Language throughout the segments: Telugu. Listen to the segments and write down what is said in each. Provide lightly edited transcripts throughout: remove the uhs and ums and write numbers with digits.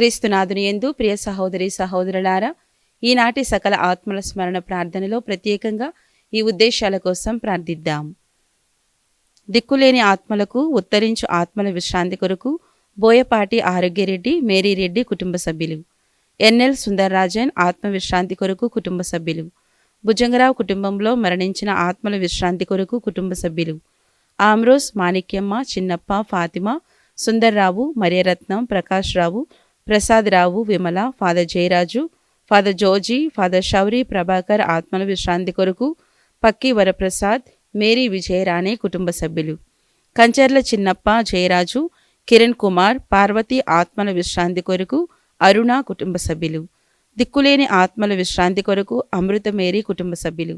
క్రీస్తునాథుని యందు ప్రియ సహోదరి సహోదరులారా, ఈనాటి సకల ఆత్మల స్మరణ ప్రార్థనలో ప్రత్యేకంగా ఈ ఉద్దేశాల కోసం ప్రార్థిద్దాం. దిక్కులేని ఆత్మలకు ఉత్తరించు ఆత్మల విశ్రాంతి కొరకు బోయపాటి ఆరోగ్యరెడ్డి, మేరీరెడ్డి కుటుంబ సభ్యులు, ఎన్ఎల్ సుందర్రాజన్ ఆత్మ విశ్రాంతి కొరకు కుటుంబ సభ్యులు, భుజంగరావు కుటుంబంలో మరణించిన ఆత్మల విశ్రాంతి కొరకు కుటుంబ సభ్యులు, Ambrose, Manikyamma, Chinnappa, Fatima, Sundarrao, Mariyaratnam, Prakash Rao, Prasad Rao, Vimala, father Jayaraju, father Joji, father Shouri, Prabhakar ఆత్మల విశ్రాంతి కొరకు పక్కి వరప్రసాద్, మేరీ విజయరాణి కుటుంబ సభ్యులు, కంచర్ల చిన్నప్ప, జయరాజు, కిరణ్ కుమార్, పార్వతి ఆత్మల విశ్రాంతి కొరకు అరుణ కుటుంబ సభ్యులు, దిక్కులేని ఆత్మల విశ్రాంతి కొరకు అమృత మేరీ కుటుంబ సభ్యులు,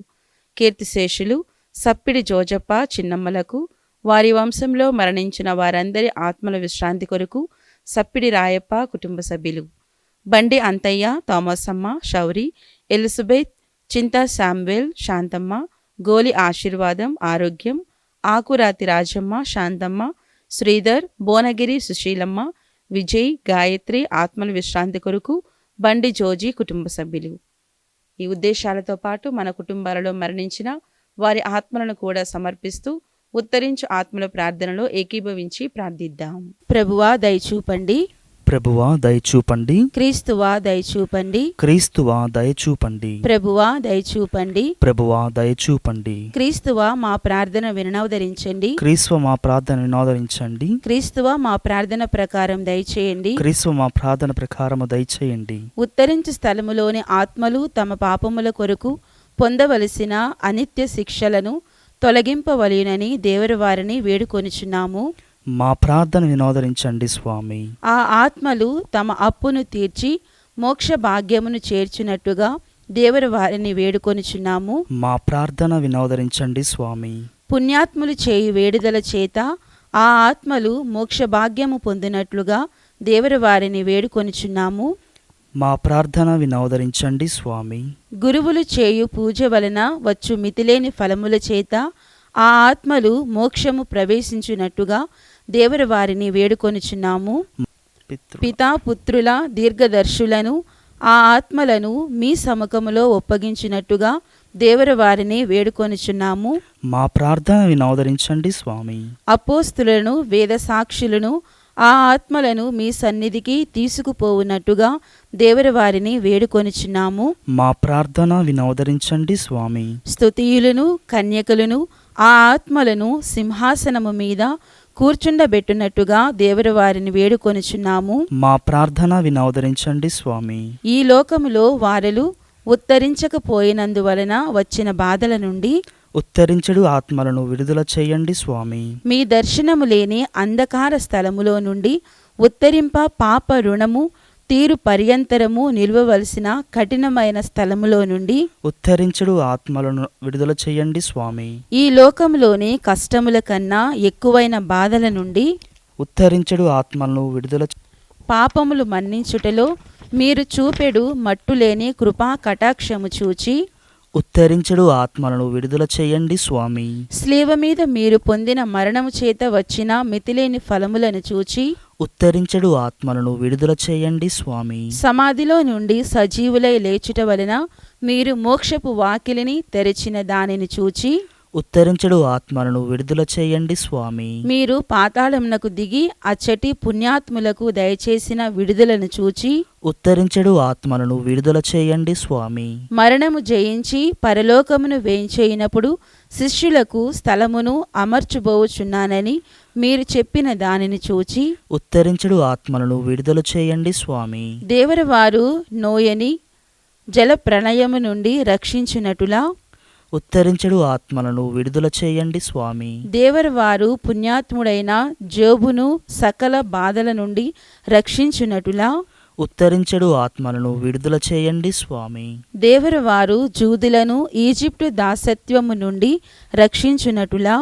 కీర్తిశేషులు సప్పిడి జోజప్ప చిన్నమ్మలకు, వారి వంశంలో మరణించిన వారందరి ఆత్మల విశ్రాంతి కొరకు సప్పిడి రాయప్ప కుటుంబ సభ్యులు, బండి అంతయ్య, థామసమ్మ, శౌరి, ఎలిజబెత్, చింతా శామ్వేల్, శాంతమ్మ, గోలి ఆశీర్వాదం, ఆరోగ్యం, ఆకురాతి రాజమ్మ, శాంతమ్మ, శ్రీధర్, భువనగిరి సుశీలమ్మ, విజయ్, గాయత్రి ఆత్మల విశ్రాంతి కొరకు బండి జోజీ కుటుంబ సభ్యులు. ఈ ఉద్దేశాలతో పాటు మన కుటుంబాలలో మరణించిన వారి ఆత్మలను కూడా సమర్పిస్తూ ఉత్తరించు ఆత్మల ప్రార్థనలో ఏకీభవించి ప్రార్థిద్దాం. ప్రభువా దయచూపండి, ప్రభువా దయచూపండి, క్రీస్తువా దయచూపండి, క్రీస్తువా దయచూపండి, ప్రభువా దయచూపండి, ప్రభువా దయచూపండి, క్రీస్తువా మా ప్రార్థన వినవదరించండి, క్రీస్తువ మా ప్రార్థన వినోదరించండి, క్రీస్తువా మా ప్రార్థన ప్రకారం దయచేయండి, క్రీస్తువ మా ప్రార్థన ప్రకారము దయచేయండి. ఉత్తరించు స్థలములోని ఆత్మలు తమ పాపముల కొరకు పొందవలసిన అనిత్య శిక్షలను తొలగింపవలెనని దేవుని వారిని వేడుకొనుచున్నాము. మా ప్రార్థన వినోదరించండి స్వామి. ఆ ఆత్మలు తమ అప్పును తీర్చి మోక్ష భాగ్యమును చేర్చినట్టుగా దేవుని వారిని వేడుకొనుచున్నాము. మా ప్రార్థన వినోదరించండి స్వామి. పుణ్యాత్ములు చేయు వేడుదల చేత ఆ ఆత్మలు మోక్ష భాగ్యము పొందినట్లుగా దేవుని వారిని వేడుకొనుచున్నాము. మా ప్రార్థన వినోదరించండి స్వామి. గురువులు చేయు పూజ వలన వచ్చు మితిలేని ఫలముల చేత ఆ ఆత్మలు మోక్షము ప్రవేశించునట్టుగా దేవుని వారిని వేడుకొనుచున్నాము. పితా పుత్రుల దీర్ఘదర్శులను ఆ ఆత్మలను మీ సముఖములో ఒప్పగించినట్టుగా దేవుని వారిని వేడుకొనుచున్నాము. మా ప్రార్థన వినోదరించండి స్వామి. అపోస్తులను, వేద సాక్షులను ఆ ఆత్మలను మీ సన్నిధికి తీసుకుపోవునట్టుగా దేవుని వారిని వేడుకొనుచున్నాము. మా ప్రార్థన వినోదరించండి స్వామి. స్తుతియులను, కన్యకలను ఆ ఆత్మలను సింహాసనము మీద కూర్చుండబెట్టునట్టుగా దేవుని వారిని వేడుకొనుచున్నాము. మా ప్రార్థన వినోదరించండి స్వామి. ఈ లోకములో వారలు ఉత్తరించకపోయినందువలన వచ్చిన బాధల నుండి ఉత్తరించడు ఆత్మలను విడుదల చేయండి స్వామి. మీ దర్శనము లేని అంధకార స్థలములో నుండి ఉత్తరింప పాప రుణము తీరు పర్యంతరము నిలువవలసిన కఠినమైన స్థలములో నుండి ఉత్తరించడు ఆత్మలను విడుదల చేయండి స్వామి. ఈ లోకములోని కష్టముల కన్నా ఎక్కువైన బాధల నుండి ఉత్తరించడు ఆత్మలను విడుదల పాపములు మన్నించుటలో మీరు చూపెడు మట్టులేని కృపా కటాక్షము చూచి ఉత్తరించడు ఆత్మలను విడుదల చేయండి స్వామి. స్లీవ మీద మీరు పొందిన మరణము చేత వచ్చిన మితిలేని ఫలములను చూచి ఉత్తరించడు ఆత్మలను విడుదల చేయండి స్వామి. సమాధిలో నుండి సజీవులై లేచుట వలన మీరు మోక్షపు వాకిలిని తెరిచిన దానిని చూచి ఉత్తరించడు ఆత్మలను విడుదల చేయండి స్వామి. మీరు పాతాళమునకు దిగి అచ్చటి పుణ్యాత్ములకు దయచేసిన విడుదలను చూచి ఉత్తరించడు ఆత్మలను విడుదల చేయండి స్వామి. మరణము జయించి పరలోకమును వేంచేయినప్పుడు శిష్యులకు స్థలమును అమర్చుబోచున్నానని మీరు చెప్పిన దానిని చూచి ఉత్తరించడు ఆత్మలను విడుదల చేయండి స్వామి. దేవుని వారు నోయని జల ప్రణయము నుండి రక్షించునటులా ఉత్తరించడు ఆత్మలను విడుదల చేయండి స్వామి. దేవుని వారు పుణ్యాత్ముడైన జోబును సకల బాధల నుండి రక్షించునటులా ఉత్తరించడు ఆత్మలను విడుదల చేయండి స్వామి. దేవుని వారు జూదులను ఈజిప్టు దాసత్వము నుండి రక్షించునటులా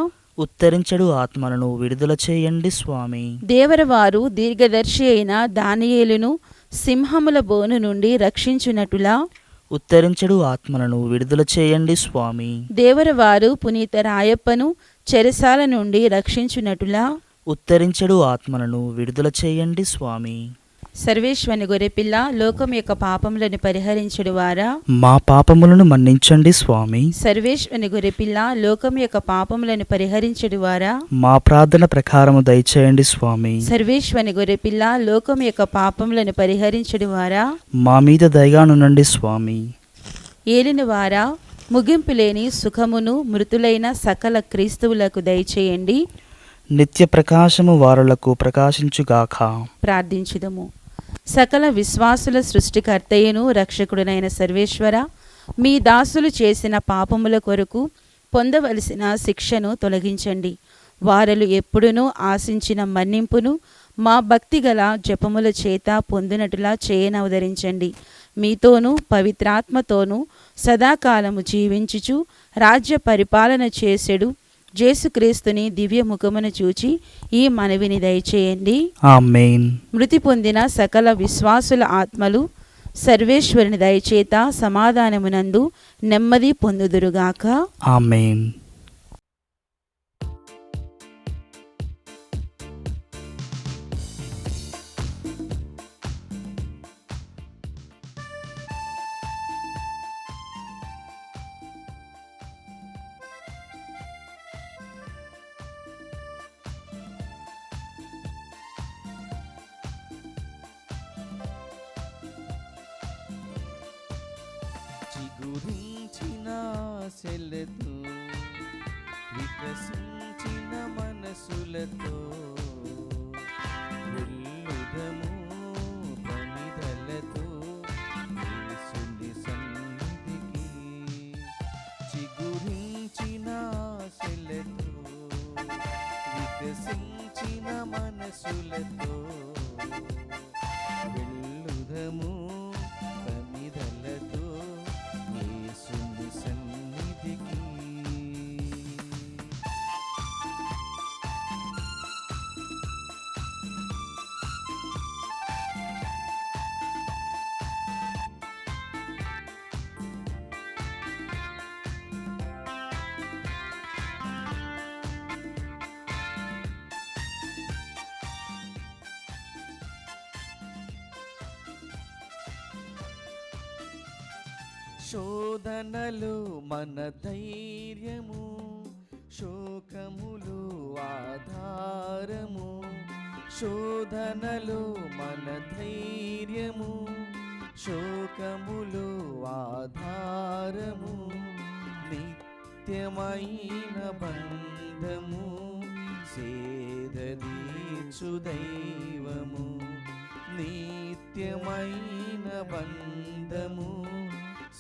ఉత్తరించడు ఆత్మలను విడుదల చేయండి స్వామి. దేవుని వారు దీర్ఘదర్శి అయిన దానియేలును సింహముల బోను నుండి రక్షించునటులా ఉత్తరించడు ఆత్మలను విడుదల చేయండి స్వామి. దేవుని వారు పునీత రాయప్పను చెరసాల నుండి రక్షించునటులా ఉత్తరించడు ఆత్మలను విడుదల చేయండి స్వామి. సర్వేశ్వని గొర్రెపిల్ల లోకం యొక్క పాపములను పరిహరించుడు వారా. మా పాపములను మన్నించండి స్వామి. సర్వేశ్వని గొర్రెపిల్ల లోకం యొక్క పాపములను పరిహరించుడు వారా. మా ప్రార్థన ప్రకారము దయచేయండి స్వామి. సర్వేశ్వని గొర్రెపిల్ల లోకం యొక్క పాపములను పరిహరించుడు వారా. మా మీద దయగానుండండి స్వామి. ఏలిన వారా, ముగింపు లేని సుఖమును మృతులైన సకల క్రీస్తువులకు దయచేయండి. నిత్య ప్రకాశము వారులకు ప్రకాశించుగాక. ప్రార్థించుదము. సకల విశ్వాసుల సృష్టికర్తయ్యను రక్షకుడునైన సర్వేశ్వర, మీ దాసులు చేసిన పాపముల కొరకు పొందవలసిన శిక్షను తొలగించండి. వారలు ఎప్పుడునూ ఆశించిన మన్నింపును మా భక్తిగల జపముల చేత పొందినట్టులా చేయనవదరించండి. మీతోనూ పవిత్రాత్మతోనూ సదాకాలము జీవించుచు రాజ్య పరిపాలన చేసెడు యేసుక్రీస్తుని దివ్య ముఖమును చూచి ఈ మనవిని దయచేయండి. ఆమేన్. మృతి పొందిన సకల విశ్వాసుల ఆత్మలు సర్వేశ్వరుని దయచేత సమాధానమునందు నెమ్మది పొందుదురుగాక. ఆమేన్. చిగురించిన ఆశలతో వికసించిన మనసులతో వెళ్ళుదము ప్రమిదలతో యేసుని సన్నిధికి. చిగురించిన ఆశలతో వికసించిన మనసులతో వెళ్ళుదము ప్రమిదలతో యేసుని సన్నిధికి. శోధనలు మన ధైర్యము, శోకములు ఆధారము. శోధనలు మన ధైర్యము, శోకములు ఆధారము. నిత్యమైన బంధము, సేదదీర్చు దైవము. నిత్యమైన బంధము,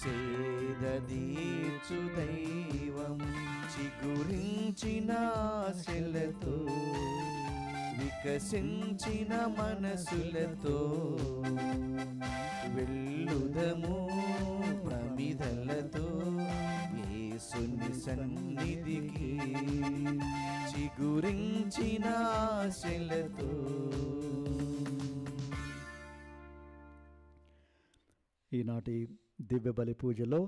సేదదీర్చు దైవము. చిగురించిన ఆశలతో వికసించిన మనసులతో వెళ్ళుదము ప్రమిదలతో యేసుని సన్నిధికి. చిగురించిన ఆశలతో. ఈనాటి దివ్య బలి పూజలో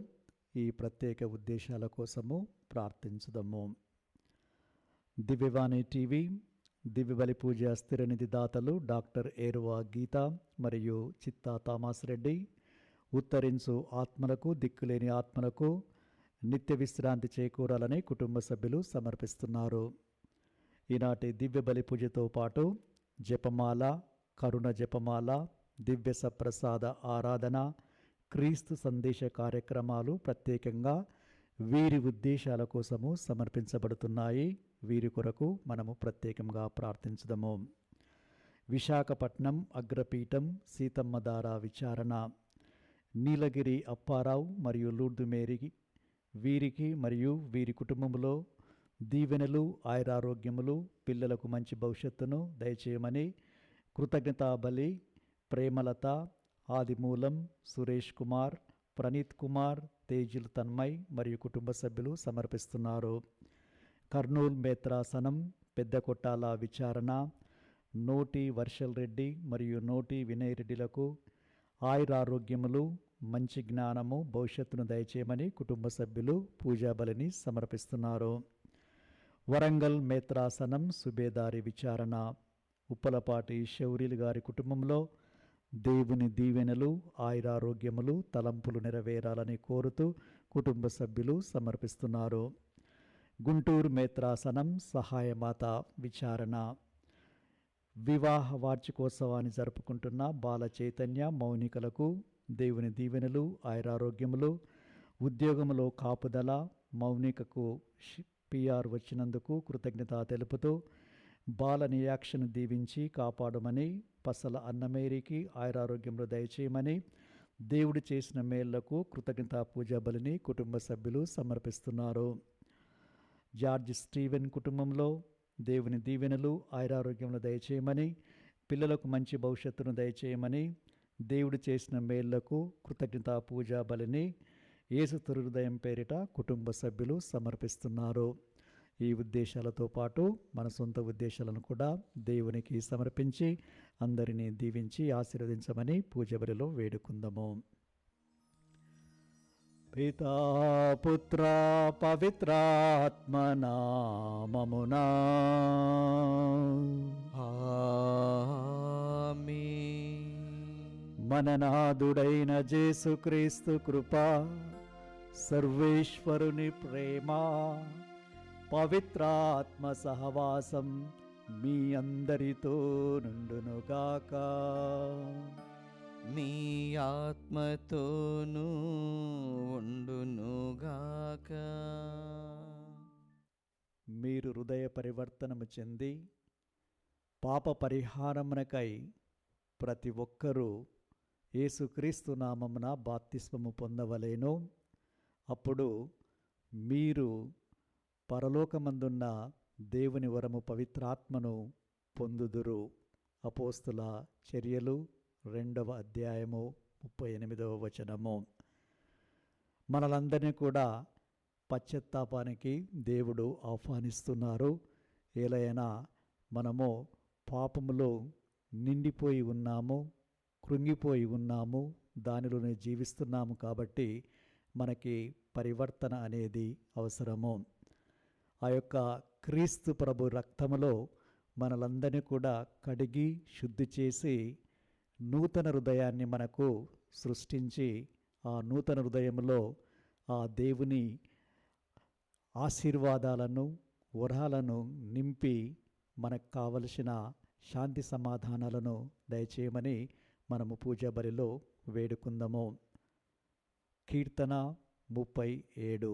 ఈ ప్రత్యేక ఉద్దేశాల కోసము ప్రార్థించుదాము. దివ్యవాణి టీవీ దివ్య బలి పూజ స్థిరనిధి దాతలు డాక్టర్ ఏరువా గీత మరియు చిత్తా థామస్ రెడ్డి ఉత్తరించు ఆత్మలకు, దిక్కులేని ఆత్మలకు నిత్య విశ్రాంతి చేకూరాలని కుటుంబ సభ్యులు సమర్పిస్తున్నారు. ఈనాటి దివ్య బలి పూజతో పాటు జపమాల, కరుణ జపమాల, దివ్య సప్రసాద ఆరాధన, క్రీస్తు సందేశ కార్యక్రమాలు ప్రత్యేకంగా వీరి ఉద్దేశాల కోసము సమర్పించబడుతున్నాయి. వీరి కొరకు మనము ప్రత్యేకంగా ప్రార్థించుదాము. విశాఖపట్నం అగ్రపీఠం సీతమ్మధార విచారణ, నీలగిరి అప్పారావు మరియు లూర్దు మేరీ వీరికి మరియు వీరి కుటుంబంలో దీవెనలు, ఆయురారోగ్యములు, పిల్లలకు మంచి భవిష్యత్తును దయచేయమని కృతజ్ఞతా బలి ప్రేమలత, ఆదిమూలం, సురేష్ కుమార్, ప్రణీత్ కుమార్, తేజుల్ తన్మయ్ మరియు కుటుంబ సభ్యులు సమర్పిస్తున్నారు. కర్నూలు మేత్రాసనం పెద్ద కొట్టాల విచారణ, నోటి వర్షల్ రెడ్డి మరియు నోటి వినయ్ రెడ్డిలకు ఆయురారోగ్యములు, మంచి జ్ఞానము, భవిష్యత్తును దయచేయమని కుటుంబ సభ్యులు పూజాబలిని సమర్పిస్తున్నారు. వరంగల్ మేత్రాసనం సుబేదారి విచారణ, ఉప్పలపాటి శౌరీలు గారి కుటుంబంలో దేవుని దీవెనలు, ఆయురారోగ్యములు, తలంపులు నెరవేరాలని కోరుతూ కుటుంబ సభ్యులు సమర్పిస్తున్నారు. గుంటూరు మేత్రాసనం సహాయమాత విచారణ. వివాహ వార్షికోత్సవాన్ని జరుపుకుంటున్న బాల చైతన్య మౌనికలకు దేవుని దీవెనలు, ఆయురారోగ్యములు, ఉద్యోగములో కాపుదల, మౌనికకు PR వచ్చినందుకు కృతజ్ఞత తెలుపుతూ బాల నియాక్షను దీవించి కాపాడమని, పసల అన్నమేరికి ఆయురారోగ్యములు దయచేయమని, దేవుడు చేసిన మేళ్లకు కృతజ్ఞతా పూజా బలిని కుటుంబ సభ్యులు సమర్పిస్తున్నారు. జార్జ్ స్టీవెన్ కుటుంబంలో దేవుని దీవెనలు, ఆయురారోగ్యములు దయచేయమని, పిల్లలకు మంచి భవిష్యత్తును దయచేయమని, దేవుడు చేసిన మేళ్లకు కృతజ్ఞతా పూజా బలిని యేసు హృదయం పేరిట కుటుంబ సభ్యులు సమర్పిస్తున్నారు. ఈ ఉద్దేశాలతో పాటు మన సొంత ఉద్దేశాలను కూడా దేవునికి సమర్పించి అందరినీ దీవించి ఆశీర్వదించమని పూజ బలిలో వేడుకుందాము. పితా పుత్ర పవిత్రాత్మ నామమునా ఆమేన్. మన నాథుడైన యేసుక్రీస్తు కృప, సర్వేశ్వరుని ప్రేమ, పవిత్రాత్మ సహవాసం మీ అందరితో నుండునుగాక. మీ ఆత్మతోనూ ఉండునుగాక. మీరు హృదయ పరివర్తనము చెంది పాప పరిహారమునకై ప్రతి ఒక్కరూ యేసుక్రీస్తు నామమున బాప్తిస్మము పొందవలెను. అప్పుడు మీరు పరలోకమందున్న దేవుని వరము పవిత్రాత్మను పొందుదురు. అపోస్తుల చర్యలు 2వ అధ్యాయము 38వ వచనము. మనలందరినీ కూడా పశ్చాత్తాపానికి దేవుడు ఆహ్వానిస్తున్నారు. ఏలైనా మనము పాపములో నిండిపోయి ఉన్నాము, కృంగిపోయి ఉన్నాము, దానిలోనే జీవిస్తున్నాము. కాబట్టి మనకి పరివర్తన అనేది అవసరము. ఆ యొక్క క్రీస్తు ప్రభు రక్తములో మనలందరినీ కూడా కడిగి శుద్ధి చేసి నూతన హృదయాన్ని మనకు సృష్టించి ఆ నూతన హృదయంలో ఆ దేవుని ఆశీర్వాదాలను, వరాలను నింపి మనకు కావలసిన శాంతి సమాధానాలను దయచేయమని మనము పూజా బలిలో వేడుకుందాము. కీర్తన 37.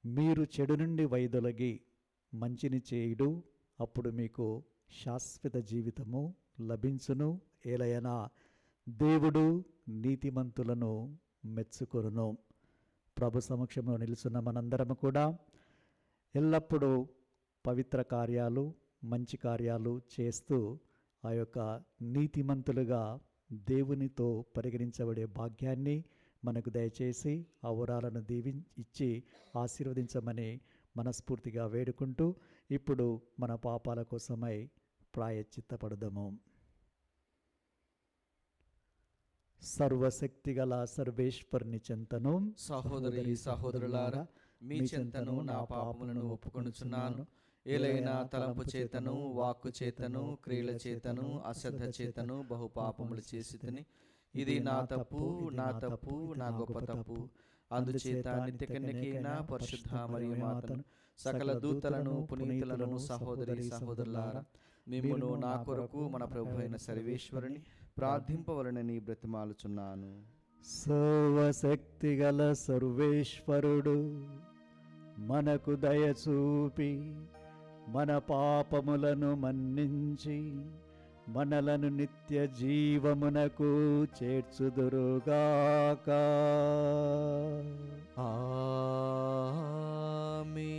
మీరు చెడు నుండి వైదొలగి మంచిని చేయుడు, అప్పుడు మీకు శాశ్వత జీవితము లభించును. ఏలయనా దేవుడు నీతిమంతులను మెచ్చుకొనును. ప్రభు సమక్షంలో నిలుచున్న మనందరము కూడా ఎల్లప్పుడూ పవిత్ర కార్యాలు, మంచి కార్యాలు చేస్తూ ఆ యొక్క నీతిమంతులుగా దేవునితో పరిగణించబడే భాగ్యాన్ని మనకు దయచేసి ఆ వరాలను ఇచ్చి ఆశీర్వదించమని మనస్ఫూర్తిగా వేడుకుంటూ ఇప్పుడు మన పాపాల కోసమై ప్రాయశ్చిత్తపడదాము. సర్వశక్తిగల సర్వేశ్వరుని చెంతను సహోదరి సహోదరులారా, మీ చెంతను నా పాపములను ఒప్పుకొనుచున్నాను. ఏలైనా తలంపు చేతను, వాక్కు చేతను, క్రియల చేతను, అశ్రద్ధ చేతను బహు పాపములు చేసి తిని, ఇది నా తప్పు, నా తప్పు, నా గొప్ప తప్పు. అందుచేత నిత్య కన్యకైన పరిశుద్ధ మరియు మాతను, సకల దూతలను, పునీతులను, సహోదరి సహోదరులారా, మిమ్మును నా కొరకు మన ప్రభు అయిన సర్వేశ్వరుని ప్రార్థింపవలనని బ్రతిమాలుచున్నాను. సర్వశక్తిగల సర్వేశ్వరుడు మనకు దయచూపి మన పాపములను మన్నించి మనలను నిత్య జీవమునకు చేర్చుదురుగాక. ఆమేన్.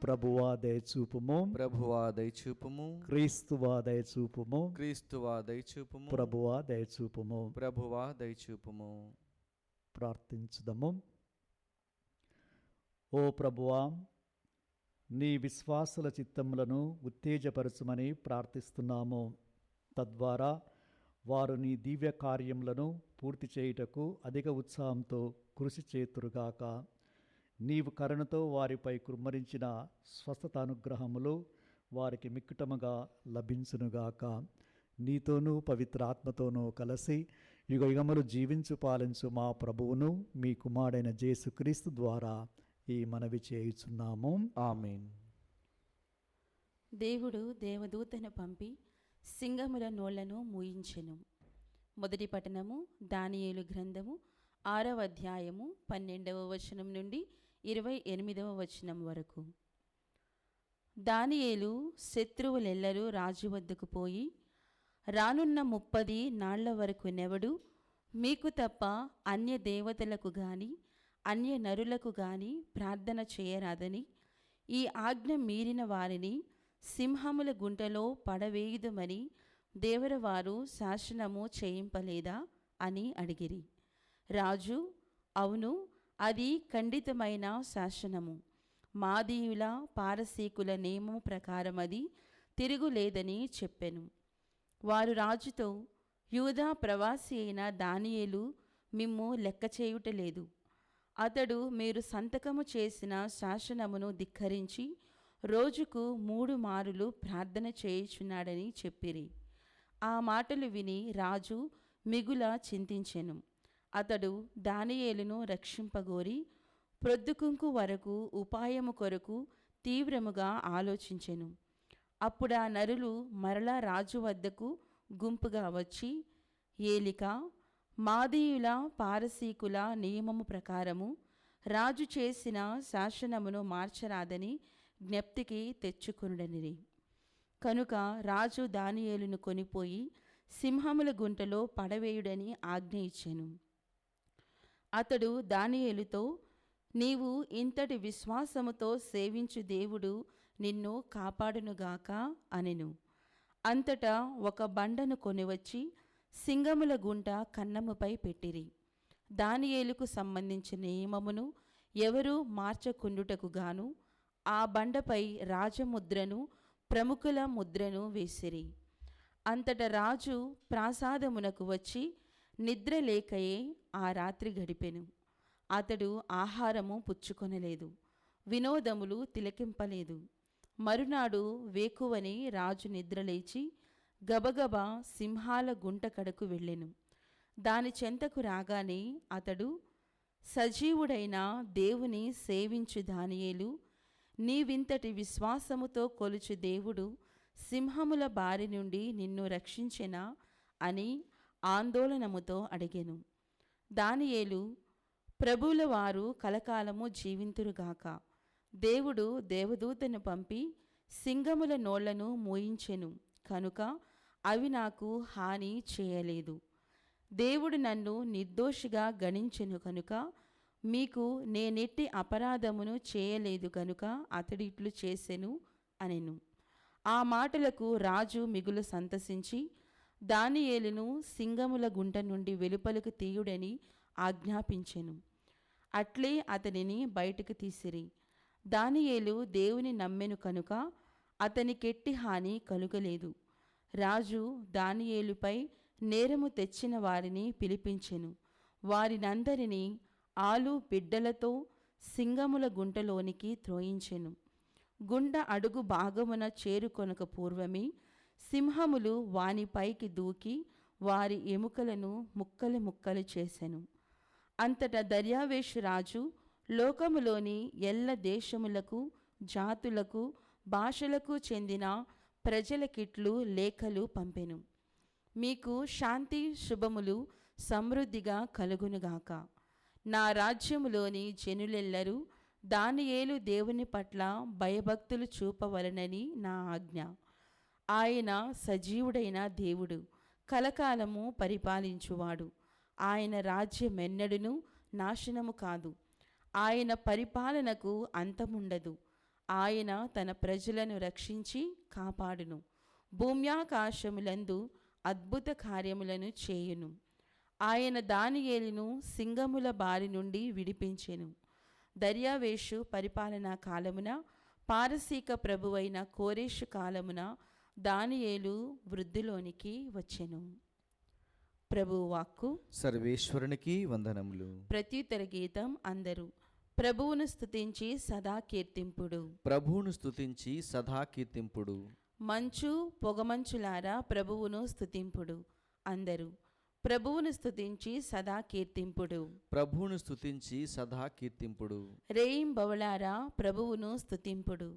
ప్రభువా దయచూపుము, ప్రభువా దయచూపుము, క్రీస్తువా దయచూపుము, క్రీస్తువా దయచూపుము, ప్రభువా దయచూపుము. ప్రభువా దయచూపుము. ప్రార్థించుదము. ఓ ప్రభువా, నీ విశ్వాసుల చిత్తములను ఉత్తేజపరచుమని ప్రార్థిస్తున్నాము. తద్వారా వారు నీ దివ్య కార్యములను పూర్తి చేయుటకు అధిక ఉత్సాహంతో కృషి చేతురుగాక. నీవు కరుణతో వారిపై కుమ్మరించిన స్వస్థత అనుగ్రహములు వారికి మిక్కుటముగా లభించునుగాక. నీతోనూ పవిత్ర ఆత్మతోనూ కలిసి యుగయుగములు జీవించు పాలించు మా ప్రభువును మీ కుమారుడైన యేసుక్రీస్తు ద్వారా ఈ మనవి చేయుచున్నాము. ఆమేన్. దేవుడు దేవదూతను పంపి సింగముల నోళ్లను మూయించెను. మొదటి పట్టణము దానియేలు గ్రంథము 6వ అధ్యాయము 12వ వచనం నుండి 28వ వచనం వరకు. దానియేలు శత్రువులెల్లరూ రాజు వద్దకు పోయి, రానున్న 30 నాళ్ల వరకు నెవడు మీకు తప్ప అన్య దేవతలకు గాని అన్య నరులకు గాని ప్రార్థన చేయరాదని, ఈ ఆజ్ఞ మీరిన వారిని సింహముల గుంటలో పడవేయుదుమని దేవరవారు శాసనము చేయింపలేదా అని అడిగిరి. రాజు, అవును, అది ఖండితమైన శాసనము. మాదీయుల పారసీకుల నియమం ప్రకారం అది తిరుగులేదని చెప్పెను. వారు రాజుతో, యూదా ప్రవాసి అయిన దానియేలు మిమ్ము లెక్క చేయుటలేదు. అతడు మీరు సంతకము చేసిన శాసనమును ధిక్కరించి రోజుకు 3 మారులు ప్రార్థన చేయుచున్నాడని చెప్పిరి. ఆ మాటలు విని రాజు మిగుల చింతించెను. అతడు దానియేలును రక్షింపగోరి ప్రొద్దుకుంకు వరకు ఉపాయము కొరకు తీవ్రముగా ఆలోచించెను. అప్పుడా నరులు మరలా రాజు వద్దకు గుంపుగా వచ్చి, ఏలిక, మాదీయుల పారసీకుల నియమము ప్రకారము రాజు చేసిన శాసనమును మార్చరాదని జ్ఞప్తికి తెచ్చుకొనుడనిరి. కనుక రాజు దానియేలును కొనిపోయి సింహముల గుంటలో పడవేయుడని ఆజ్ఞ ఇచ్చెను. అతడు దానియేలుతో, నీవు ఇంతటి విశ్వాసముతో సేవించు దేవుడు నిన్ను కాపాడునుగాక అనెను. అంతటా ఒక బండను కొనివచ్చి సింగముల గుంట కన్నముపై పెట్టిరి. దానియేలుకు సంబంధించిన నియమమును ఎవరూ మార్చకుండుటకు గాను ఆ బండపై రాజముద్రను ప్రముఖుల ముద్రను వేసిరి. అంతట రాజు ప్రాసాదమునకు వచ్చి నిద్రలేకయే ఆ రాత్రి గడిపెను. అతడు ఆహారము పుచ్చుకొనలేదు, వినోదములు తిలకింపలేదు. మరునాడు వేకువని రాజు నిద్రలేచి గబగబా సింహాల గుంట కడకు వెళ్ళెను. దాని చెంతకు రాగానే అతడు, సజీవుడైన దేవుని సేవించు దానియేలు, నీవింతటి విశ్వాసముతో కొలుచు దేవుడు సింహముల బారి నుండి నిన్ను రక్షించెనా అని ఆందోళనముతో అడిగెను. దానియేలు, ప్రభువుల వారు కలకాలము జీవింతురుగాక. దేవుడు దేవదూతను పంపి సింగముల నోళ్లను మూయించెను కనుక అవి నాకు హాని చేయలేదు. దేవుడు నన్ను నిర్దోషిగా గణించెను కనుక మీకు నేనెట్టి అపరాధమును చేయలేదు కనుక అతడిట్లు చేసెను అనెను. ఆ మాటలకు రాజు మిగులు సంతసించి దానియేలును సింగముల గుంట నుండి వెలుపలకు తీయుడని ఆజ్ఞాపించెను. అట్లే అతనిని బయటకు తీసిరి. దానియేలు దేవుని నమ్మెను కనుక అతనికెట్టి హాని కలుగలేదు. రాజు దానియేలుపై నేరము తెచ్చిన వారిని పిలిపించెను. వారినందరినీ ఆలు బిడ్డలతో సింగముల గుంటలోనికి త్రోయించెను. గుండ అడుగు భాగమున చేరుకొనక పూర్వమే సింహములు వానిపైకి దూకి వారి ఎముకలను ముక్కలు ముక్కలు చేసెను. అంతటా దర్యావేషు రాజు లోకములోని ఎల్ల దేశములకు, జాతులకు, భాషలకు చెందిన ప్రజలకిట్లు లేఖలు పంపెను. మీకు శాంతి శుభములు సమృద్ధిగా కలుగునుగాక. నా రాజ్యములోని జనులెల్లరూ దానియేలు దేవుని పట్ల భయభక్తులు చూపవలనని నా ఆజ్ఞ. ఆయన సజీవుడైన దేవుడు, కలకాలము పరిపాలించువాడు. ఆయన రాజ్యమెన్నడును నాశనము కాదు. ఆయన పరిపాలనకు అంతముండదు. ఆయన తన ప్రజలను రక్షించి కాపాడును. భూమ్యాకాశములందు అద్భుత కార్యములను చేయును. ఆయన దానియేలును సింగముల బారి నుండి విడిపించెను. దర్యావేషు పరిపాలనా కాలమున, పారసీక ప్రభువైన కోరేషు కాలమున దానియేలు వృద్ధిలోనికి వచ్చెను. ప్రభువు వాక్కు. సర్వేశ్వరునికి వందనములు. ప్రత్యుత్తర గీతం అందరూ ప్రభువును స్తుతించి సదా కీర్తింపుడు. ప్రభువును స్తుతించి సదా కీర్తింపుడు. మంచు పొగమంచులారా ప్రభువును స్తుతింపుడు. అందరూ ప్రభువును స్తుతించి సదా కీర్తింపుడు. ప్రభువును స్తుతించి సదా కీర్తింపుడు. రేయింబవలారా ప్రభువును స్తుతింపుడు.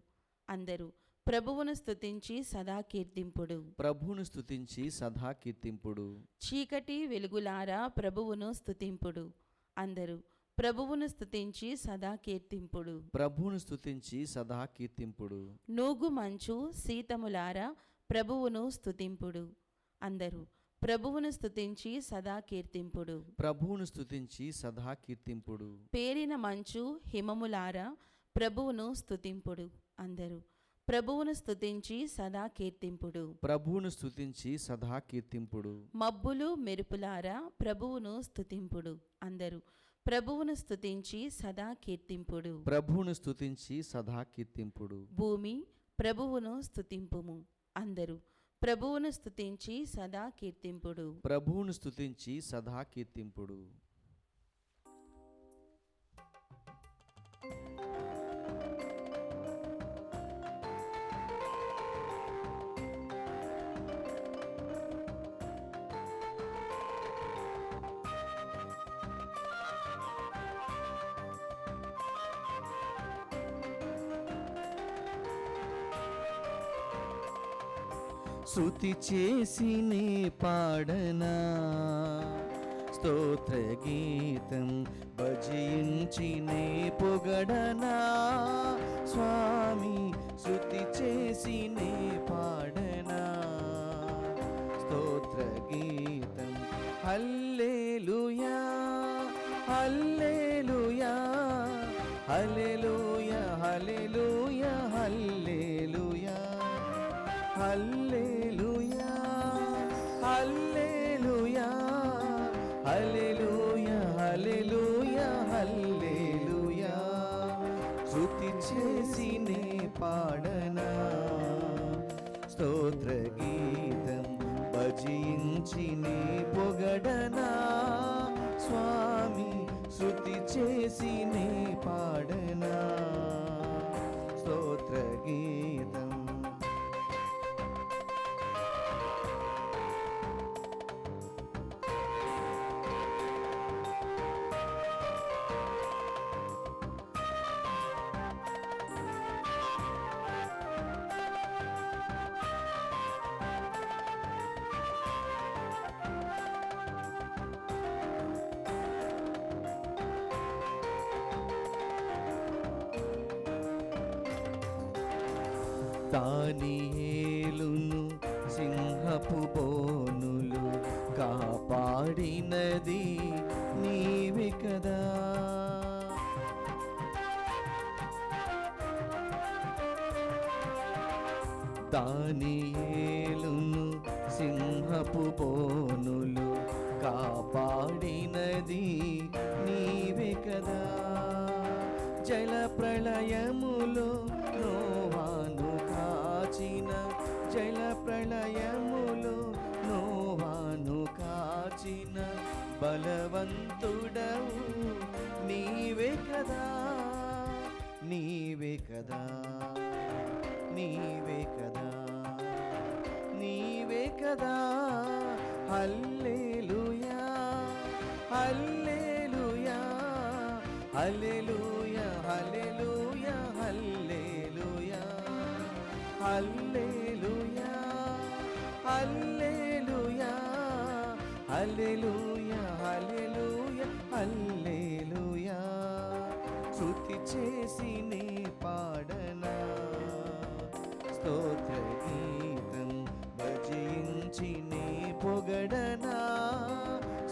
అందరూ ప్రభువును స్తుతించి సదా కీర్తింపుడు. ప్రభువును స్తుతించి సదా కీర్తింపుడు. చీకటి వెలుగులారా ప్రభువును స్తుతింపుడు. అందరూ ప్రభువును స్తుతించి సదా కీర్తింపుడు. ప్రభువును స్తుతించి సదా కీర్తింపుడు. నూగు మంచు శీతములారా ప్రభువును స్తుతింపుడు. అందరూ ప్రభువును స్తుతించి సదా కీర్తింపుడు. ప్రభువును స్తుతించి సదా కీర్తింపుడు. పేరిన మంచు హిమములారా ప్రభువును స్తుతింపుడు. అందరూ ప్రభువును స్తుతించి సదా కీర్తింపుడు. ప్రభువును స్తుతించి సదా కీర్తింపుడు. మబ్బులు మెరుపులారా ప్రభువును స్తుతింపుడు. అందరూ ప్రభువును స్తుతించి సదా కీర్తింపుడు. ప్రభువును స్తుతించి సదా కీర్తింపుడు. భూమి ప్రభువును స్తుతింపుము. అందరూ ప్రభువును స్తుతించి సదా కీర్తింపుడు. ప్రభువును స్తుతించి సదా కీర్తింపుడు. స్తుతి చేసి నే పాడనా స్తోత్ర గీతం భజించి నే పొగడనా స్వామి స్తుతి చేసి నే పాడనా స్తోత్ర గీతం హల్లెలూయా హల్లెలూయా హల్లెలూయా హల్లెలూయా హల్లెలూయా హల్లెలూయా హల్లెలూయా హల్లెలూయా హల్లెలూయా హల్లెలూయా స్తుతి చేసి నే పాడనా స్తోత్ర గీతం భజించి నే పొగడనా స్వామి స్తుతి చేసి నే పాడనా స్తోత్ర గీతం. దానియేలును సింహపు బోనులు కాపాడినది నీవే కదా దానియేలును సింహపు బోనులు కాపాడినది నీవే కదా జల ప్రళయములో నోవాను కాచిన జల ప్రళయములో నోవాను కాచిన బలవంతుడవు నీవే కదా నీవే కదా నీవే కదా నీవే కదా హల్లెలూయా హల్లెలూయా హల్లెలూయా హల్లెలూయా హల్లెలూయా హల్లెలూయా హల్లెలూయా హల్లెలూయా హల్లెలూయా హల్లెలూయా స్తుతి చేసి నే పాడనా స్తోత్ర గీతం భజించి నే పొగడనా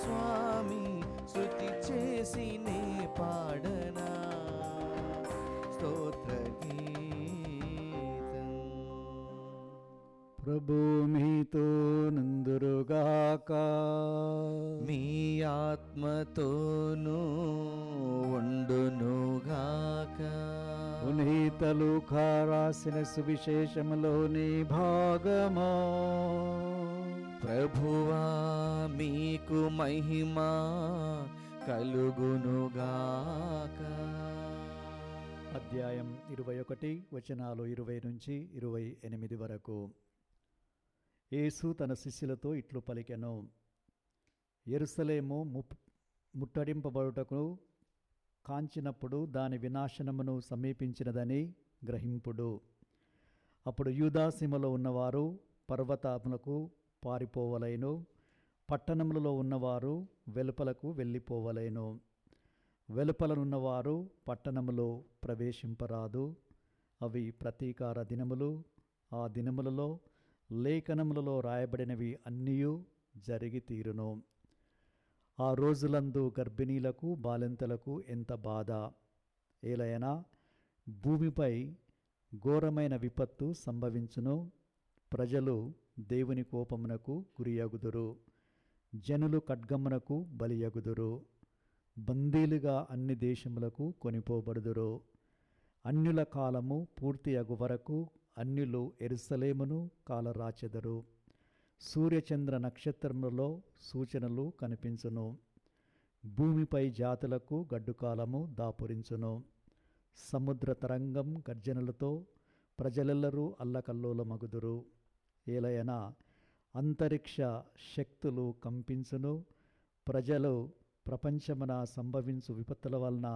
స్వామి స్తుతి చేసి నే పాడనా స్తోత్ర గీతం. ప్రభు మీతో నందురుగాక మీ ఆత్మతోనూ ఉండునుగాక. పునీత లూకా రాసిన సువిశేషములోని భాగమా. ప్రభువా మీకు మహిమ కలుగునుగాక. అధ్యాయం 21 వచనాలు 20 నుంచి 28 వరకు. యేసు తన శిష్యులతో ఇట్లు పలికెను. యెరూషలేము ముట్టడింపబడుటకు కాంచినప్పుడు దాని వినాశనమును సమీపించినదని గ్రహింపుడు. అప్పుడు యూదాసీమలో ఉన్నవారు పర్వతములకు పారిపోవలెను, పట్టణములలో ఉన్నవారు వెలుపలకు వెళ్ళిపోవలెను. వెలుపలనున్నవారు పట్టణములో ప్రవేశింపరాదు. అవి ప్రతీకార దినములు. ఆ దినములలో లేఖనములలో రాయబడినవి అన్నీయూ జరిగి తీరును. ఆ రోజులందు గర్భిణీలకు బాలింతలకు ఎంత బాధ! ఏలయనా భూమిపై ఘోరమైన విపత్తు సంభవించును. ప్రజలు దేవుని కోపమునకు గురియగుదురు. జనులు ఖడ్గమునకు బలియగుదురు. బందీలుగా అన్ని దేశములకు కొనిపోబడుదురు. అన్యుల కాలము పూర్తి అగు వరకు అన్యులు యెరూషలేమును కాలరాచెదరు. సూర్యచంద్ర నక్షత్రములలో సూచనలు కనిపించును. భూమిపై జాతులకు గడ్డుకాలము దాపురించును. సముద్ర తరంగం గర్జనలతో ప్రజలెల్లరూ అల్లకల్లోలమగుదురు. ఏలయనా అంతరిక్ష శక్తులు కంపించును. ప్రజలు ప్రపంచమున సంభవించు విపత్తుల వలన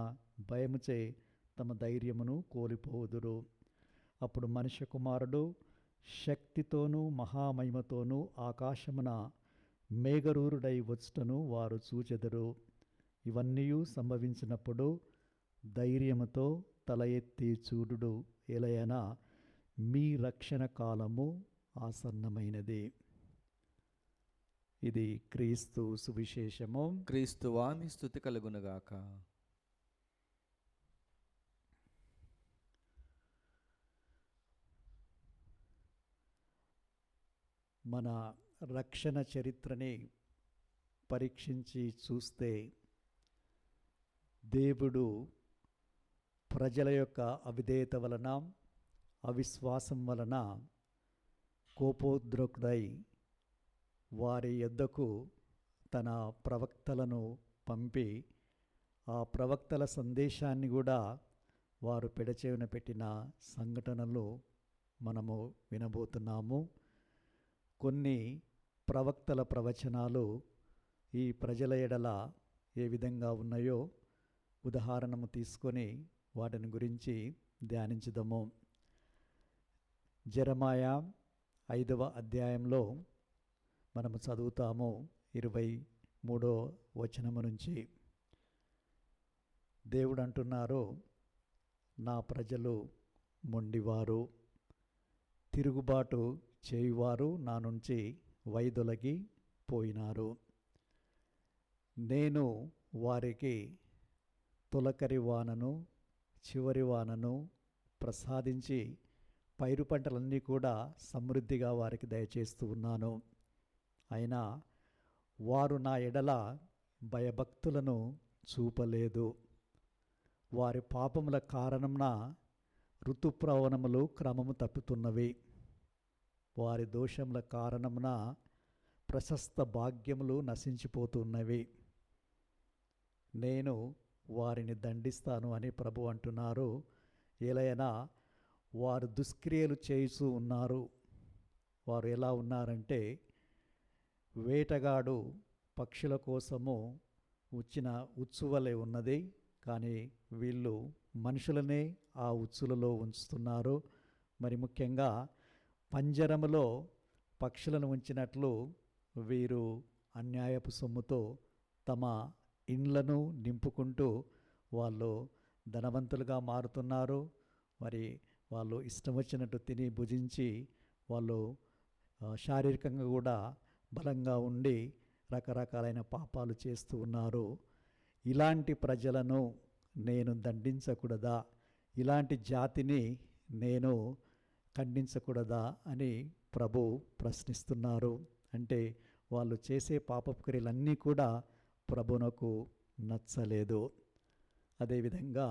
భయముచే తమ ధైర్యమును కోల్పోవుదురు. అప్పుడు మనుష్య కుమారుడు శక్తితోనూ మహామహిమతోనూ ఆకాశమున మేఘరూరుడై వచ్చుటను వారు చూచెదరు. ఇవన్నీ సంభవించినప్పుడు ధైర్యముతో తల ఎత్తి చూడుడు. ఏలయనా మీ రక్షణ కాలము ఆసన్నమైనది. ఇది క్రీస్తు సువిశేషము. క్రీస్తువా మీ స్తుతి కలుగునుగాక. మన రక్షణ చరిత్రని పరీక్షించి చూస్తే దేవుడు ప్రజల యొక్క అవిధేయత వలన, అవిశ్వాసం వలన కోపోద్రకుడై వారి యొద్దకు తన ప్రవక్తలను పంపి ఆ ప్రవక్తల సందేశాన్ని కూడా వారు పెడచెవిన పెట్టిన సంఘటనలు మనము వినబోతున్నాము. కొన్ని ప్రవక్తల ప్రవచనాలు ఈ ప్రజల ఎడల ఏ విధంగా ఉన్నాయో ఉదాహరణము తీసుకొని వాటిని గురించి ధ్యానించుదాము. జెరమాయా 5వ అధ్యాయంలో మనము చదువుతాము 23వ వచనము నుంచి. దేవుడు అంటున్నారు, నా ప్రజలు మొండివారు, తిరుగుబాటు చేయువారు నా నుంచి వైదొలగి పోయినారు. నేను వారికి తొలకరి వానను చివరి వానను ప్రసాదించి పైరు పంటలన్నీ కూడా సమృద్ధిగా వారికి దయచేస్తూ ఉన్నాను. అయినా వారు నా ఎడల భయభక్తులను చూపలేదు. వారి పాపముల కారణమున ఋతుప్రవణములు క్రమము తప్పుతున్నవి. వారి దోషముల కారణమున ప్రశస్త భాగ్యములు నశించిపోతున్నవి. నేను వారిని దండిస్తాను అని ప్రభు అంటున్నారు. ఏలైనా వారు దుష్క్రియలు చేస్తూ ఉన్నారు. వారు ఎలా ఉన్నారంటే, వేటగాడు పక్షుల కోసము వచ్చిన ఉచ్చువలే ఉన్నది, కానీ వీళ్ళు మనుషులనే ఆ ఉచ్చులలో ఉంచుతున్నారు. మరి ముఖ్యంగా పంజరములో పక్షులను ఉంచినట్లు వీరు అన్యాయపు సొమ్ముతో తమ ఇండ్లను నింపుకుంటూ వాళ్ళు ధనవంతులుగా మారుతున్నారు. మరి వాళ్ళు ఇష్టం వచ్చినట్టు తిని భుజించి వాళ్ళు శారీరకంగా కూడా బలంగా ఉండి రకరకాలైన పాపాలు చేస్తూ ఉన్నారు. ఇలాంటి ప్రజలను నేను దండించకూడదా? ఇలాంటి జాతిని నేను ఖండించకూడదా అని ప్రభు ప్రశ్నిస్తున్నారు. అంటే వాళ్ళు చేసే పాపపు క్రియలన్నీ కూడా ప్రభునకు నచ్చలేదు. అదేవిధంగా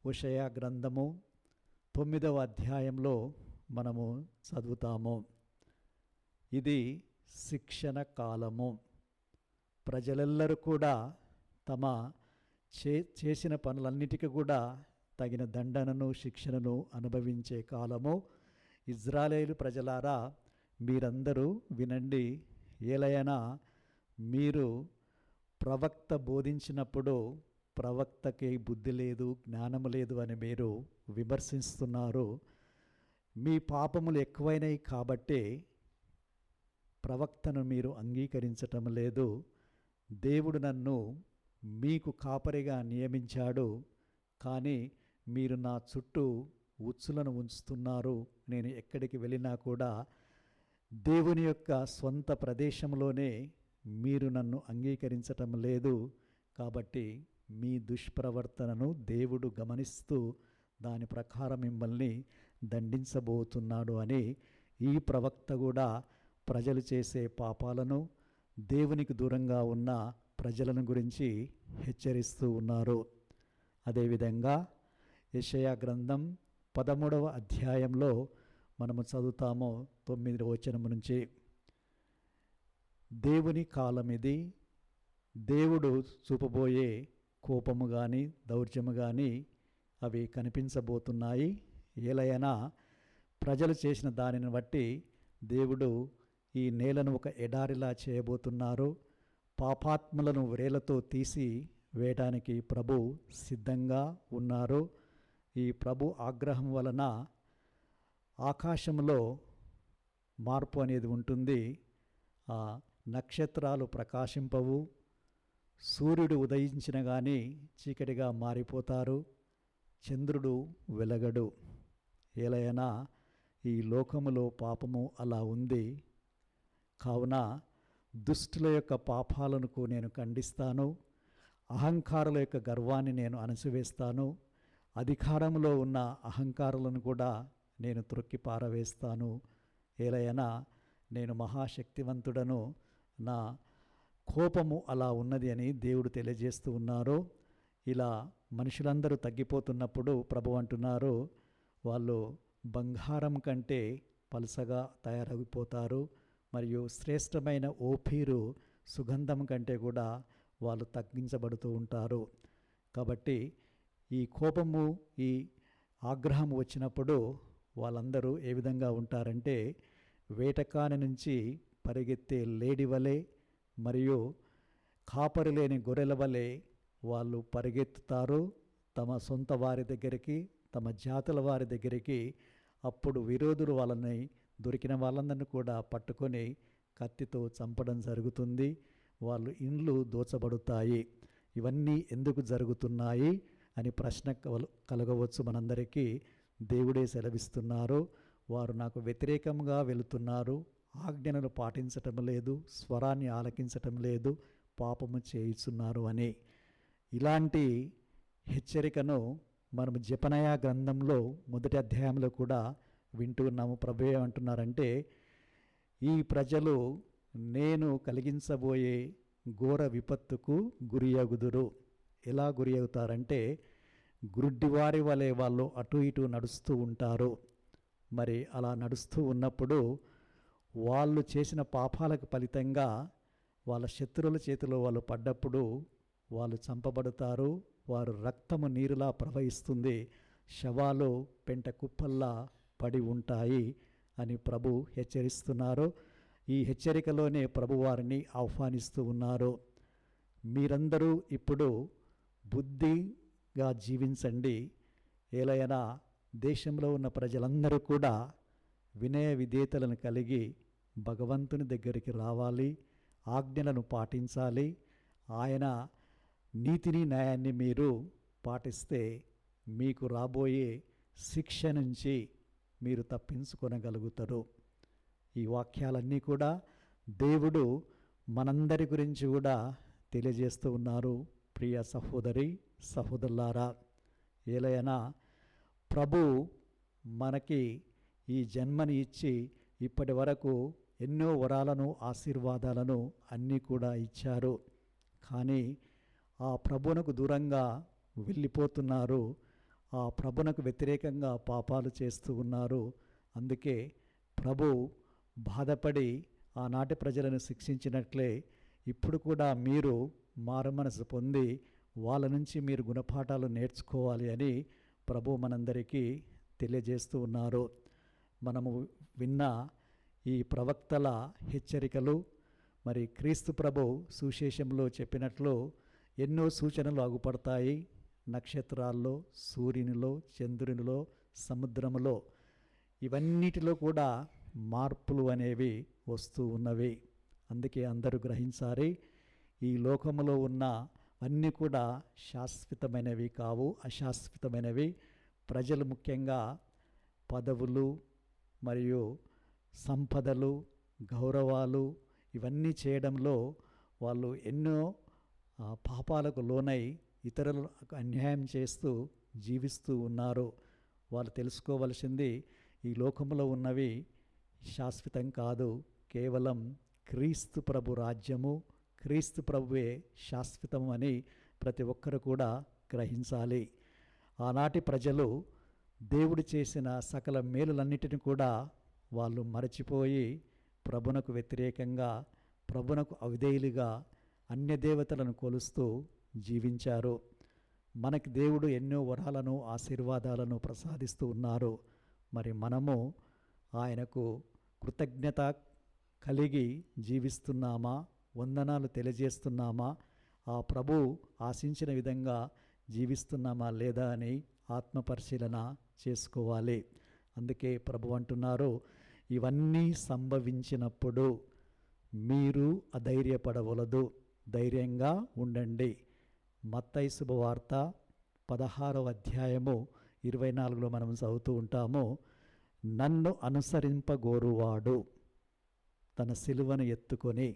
హోషేయ గ్రంథము 9వ అధ్యాయంలో మనము చదువుతాము. ఇది శిక్షణ కాలము. ప్రజలెల్లరూ కూడా తమ చేసిన పనులన్నిటికీ కూడా తగిన దండనను శిక్షణను అనుభవించే కాలము. ఇజ్రాయేలు ప్రజలారా, మీరందరూ వినండి. ఏలయనా మీరు ప్రవక్త బోధించినప్పుడు ప్రవక్తకి బుద్ధి లేదు, జ్ఞానము లేదు అని మీరు విమర్శిస్తున్నారు. మీ పాపములు ఎక్కువైనవి కాబట్టే ప్రవక్తను మీరు అంగీకరించటం లేదు. దేవుడు నన్ను మీకు కాపరిగా నియమించాడు, కానీ మీరు నా చుట్టూ ఉచ్చులను ఉంచుతున్నారు. నేను ఎక్కడికి వెళ్ళినా కూడా దేవుని యొక్క స్వంత ప్రదేశంలోనే మీరు నన్ను అంగీకరించటం లేదు. కాబట్టి మీ దుష్ప్రవర్తనను దేవుడు గమనిస్తూ దాని ప్రకారం మిమ్మల్ని దండించబోతున్నాడు అని ఈ ప్రవక్త కూడా ప్రజలు చేసే పాపాలను, దేవునికి దూరంగా ఉన్న ప్రజలను గురించి హెచ్చరిస్తూ ఉన్నారు. అదేవిధంగా యెషయా గ్రంథం 13వ అధ్యాయంలో మనము చదువుతాము 9వ వచనం నుంచి. దేవుని కాలం ఇది, దేవుడు చూపబోయే కోపము కానీ దౌర్జము కానీ అవి కనిపించబోతున్నాయి. ఏలైనా ప్రజలు చేసిన దానిని బట్టి దేవుడు ఈ నేలను ఒక ఎడారిలా చేయబోతున్నారు. పాపాత్ములను వ్రేలతో తీసి వేయడానికి ప్రభు సిద్ధంగా ఉన్నారు. ఈ ప్రభు ఆగ్రహం వలన ఆకాశంలో మార్పు అనేది ఉంటుంది. ఆ నక్షత్రాలు ప్రకాశింపవు, సూర్యుడు ఉదయించిన కానీ చీకటిగా మారిపోతారు, చంద్రుడు వెలగడు. ఏలైనా ఈ లోకములో పాపము అలా ఉంది. కావున దుష్టుల యొక్క పాపాలను నేను ఖండిస్తాను, అహంకారుల యొక్క గర్వాన్ని నేను అణచివేస్తాను, అధికారంలో ఉన్న అహంకారులను కూడా నేను త్రొక్కి పారవేస్తాను. ఏలైనా నేను మహాశక్తివంతుడను, నా కోపము అలా ఉన్నది అని దేవుడు తెలియజేస్తూ ఉన్నారు. ఇలా మనుషులందరూ తగ్గిపోతున్నప్పుడు ప్రభు అంటున్నారు, వాళ్ళు బంగారం కంటే పలుసగా తయారైపోతారు, మరియు శ్రేష్టమైన ఓపీరు సుగంధం కంటే కూడా వాళ్ళు తగ్గించబడుతూ ఉంటారు. కాబట్టి ఈ కోపము, ఈ ఆగ్రహం వచ్చినప్పుడు వాళ్ళందరూ ఏ విధంగా ఉంటారంటే వేటకాని నుంచి పరిగెత్తే లేడి వలె మరియు కాపరి లేని గొర్రెల వలె వాళ్ళు పరిగెత్తుతారు తమ సొంత వారి దగ్గరికి, తమ జాతుల వారి దగ్గరికి. అప్పుడు విరోధులు వాళ్ళని, దొరికిన వాళ్ళందరినీ కూడా పట్టుకొని కత్తితో చంపడం జరుగుతుంది. వాళ్ళు ఇండ్లు దోచబడుతాయి. ఇవన్నీ ఎందుకు జరుగుతున్నాయి అని ప్రశ్న కలగవచ్చు మనందరికీ. దేవుడే సెలవిస్తున్నారు, వారు నాకు వ్యతిరేకంగా వెళుతున్నారు, ఆజ్ఞలను పాటించటం లేదు, స్వరాన్ని ఆలకించటం లేదు, పాపము చేయిస్తున్నారు అని. ఇలాంటి హెచ్చరికను మనము జెఫనయా గ్రంథంలో 1వ అధ్యాయంలో కూడా వింటూ ఉన్నాము. ప్రభువే అంటున్నారంటే, ఈ ప్రజలు నేను కలిగించబోయే ఘోర విపత్తుకు గురియగుదురు. ఎలా గురి అవుతారంటే గుడ్డివారి వలె వాళ్ళు అటు ఇటు నడుస్తూ ఉంటారు. మరి అలా నడుస్తూ ఉన్నప్పుడు వాళ్ళు చేసిన పాపాలకు ఫలితంగా వాళ్ళ శత్రువుల చేతిలో వాళ్ళు పడ్డప్పుడు వాళ్ళు చంపబడతారు. వారు రక్తము నీరులా ప్రవహిస్తుంది, శవాలు పెంట కుప్పల్లా పడి ఉంటాయి అని ప్రభు హెచ్చరిస్తున్నారు. ఈ హెచ్చరికలోనే ప్రభు వారిని ఆహ్వానిస్తూ ఉన్నారు. మీరందరూ ఇప్పుడు బుద్ధిగా జీవించండి. ఏలైనా దేశంలో ఉన్న ప్రజలందరూ కూడా వినయ విధేయతలను కలిగి భగవంతుని దగ్గరికి రావాలి, ఆజ్ఞలను పాటించాలి. ఆయన నీతిని న్యాయాన్ని మీరు పాటిస్తే మీకు రాబోయే శిక్ష నుంచి మీరు తప్పించుకొనగలుగుతారు. ఈ వాక్యాలన్నీ కూడా దేవుడు మనందరి గురించి కూడా తెలియజేస్తూ ఉన్నారు. ప్రియ సహోదరి సహోదరులారా, ఏలైనా ప్రభు మనకి ఈ జన్మని ఇచ్చి ఇప్పటి వరకు ఎన్నో వరాలను, ఆశీర్వాదాలను అన్నీ కూడా ఇచ్చారు. కానీ ఆ ప్రభువునకు దూరంగా వెళ్ళిపోతున్నారు. ఆ ప్రభువునకు వ్యతిరేకంగా పాపాలు చేస్తూ ఉన్నారు. అందుకే ప్రభు బాధపడి ఆనాటి ప్రజలను శిక్షించినట్లే ఇప్పుడు కూడా మీరు మారుమనసు పొంది వాళ్ళ నుంచి మీరు గుణపాఠాలు నేర్చుకోవాలి అని ప్రభు మనందరికీ తెలియజేస్తూ ఉన్నారు. మనము విన్న ఈ ప్రవక్తల హెచ్చరికలు, మరి క్రీస్తు ప్రభు సువిశేషంలో చెప్పినట్లు ఎన్నో సూచనలు అగుపడతాయి. నక్షత్రాల్లో, సూర్యునిలో, చంద్రునిలో, సముద్రములో, ఇవన్నిటిలో కూడా మార్పులు అనేవి వస్తూ ఉన్నవి. అందుకే అందరూ గ్రహించాలి, ఈ లోకములో ఉన్న అన్నీ కూడా శాశ్వతమైనవి కావు, అశాశ్వతమైనవి. ప్రజలు ముఖ్యంగా పదవులు మరియు సంపదలు, గౌరవాలు ఇవన్నీ చేయడంలో వాళ్ళు ఎన్నో పాపాలకు లోనై ఇతరులకు అన్యాయం చేస్తూ జీవిస్తూ ఉన్నారు. వాళ్ళు తెలుసుకోవలసింది, ఈ లోకంలో ఉన్నవి శాశ్వతం కాదు, కేవలం క్రీస్తు ప్రభు రాజ్యము, క్రీస్తు ప్రభువే శాశ్వతం అని ప్రతి ఒక్కరు కూడా గ్రహించాలి. ఆనాటి ప్రజలు దేవుడు చేసిన సకల మేలులన్నిటిని కూడా వాళ్ళు మరచిపోయి ప్రభునకు వ్యతిరేకంగా, ప్రభునకు అవిధేయులుగా అన్యదేవతలను కొలుస్తూ జీవించారు. మనకి దేవుడు ఎన్నో వరాలను, ఆశీర్వాదాలను ప్రసాదిస్తూ ఉన్నారు. మరి మనము ఆయనకు కృతజ్ఞత కలిగి జీవిస్తున్నామా, వందనాలు తెలియజేస్తున్నామా, ఆ ప్రభు ఆశించిన విధంగా జీవిస్తున్నామా లేదా అని ఆత్మపరిశీలన చేసుకోవాలి. అందుకే ప్రభు అంటున్నారు, ఇవన్నీ సంభవించినప్పుడు మీరు అధైర్యపడవలదు, ధైర్యంగా ఉండండి. మత్తయి శుభవార్త 16వ అధ్యాయము 24లో మనం చదువుతూ ఉంటాము, నన్ను అనుసరింపగోరువాడు తన సిలువను ఎత్తుకొని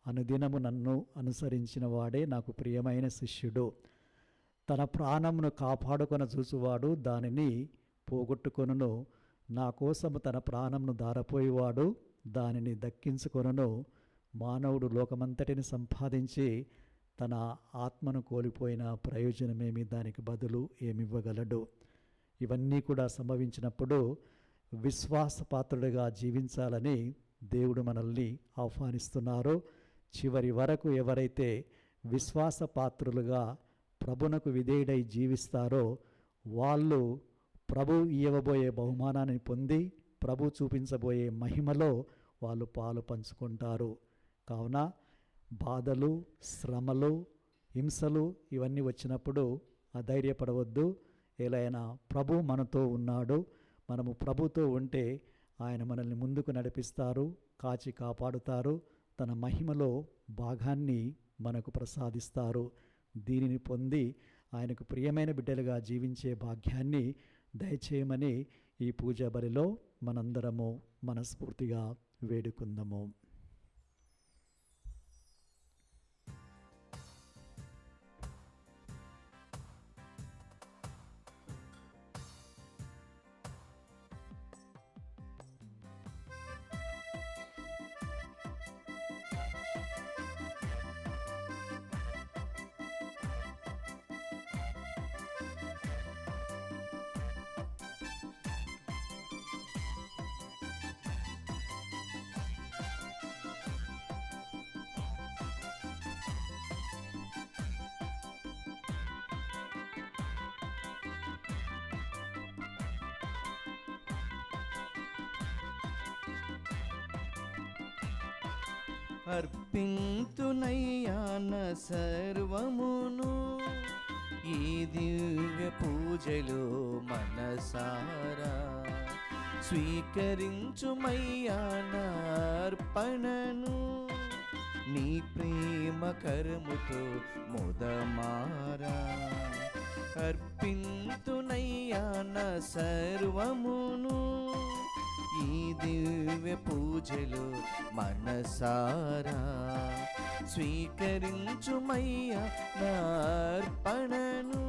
అనుదినము నన్ను అనుసరించిన వాడే నాకు ప్రియమైన శిష్యుడు. తన ప్రాణమును కాపాడుకొన చూచువాడు దానిని పోగొట్టుకొనును, నా కోసము తన ప్రాణమును దారపోయేవాడు దానిని దక్కించుకొనును. మానవుడు లోకమంతటిని సంపాదించి తన ఆత్మను కోల్పోయిన ప్రయోజనమేమి, దానికి బదులు ఏమివ్వగలడు? ఇవన్నీ కూడా సంభవించినప్పుడు విశ్వాసపాత్రుడిగా జీవించాలని దేవుడు మనల్ని ఆహ్వానిస్తున్నారు. చివరి వరకు ఎవరైతే విశ్వాసపాత్రులుగా ప్రభునకు విధేయుడై జీవిస్తారో వాళ్ళు ప్రభు ఇవ్వబోయే బహుమానాన్ని పొంది ప్రభు చూపించబోయే మహిమలో వాళ్ళు పాలు పంచుకుంటారు. కావున బాధలు, శ్రమలు, హింసలు ఇవన్నీ వచ్చినప్పుడు అధైర్యపడవద్దు. ఎలైనా ప్రభు మనతో ఉన్నాడు. మనము ప్రభుతో ఉంటే ఆయన మనల్ని ముందుకు నడిపిస్తారు, కాచి కాపాడుతారు, తన మహిమలో భాగాన్ని మనకు ప్రసాదిస్తారు. దీనిని పొంది ఆయనకు ప్రియమైన బిడ్డలుగా జీవించే భాగ్యాన్ని దయచేయమని ఈ పూజా బలిలో మనందరము మనస్ఫూర్తిగా వేడుకుందాము. అర్పింతునయ్యాన సర్వమును ఈ దివ్య పూజలో మనసారా స్వీకరించుమయ్యాన అర్పణను నీ ప్రేమ కరముతో ముదమారా. అర్పింతునయ్యాన సర్వమును ఈ దివ్య పూజలో మనసారా స్వీకరించుమయ్యా నా అర్పణను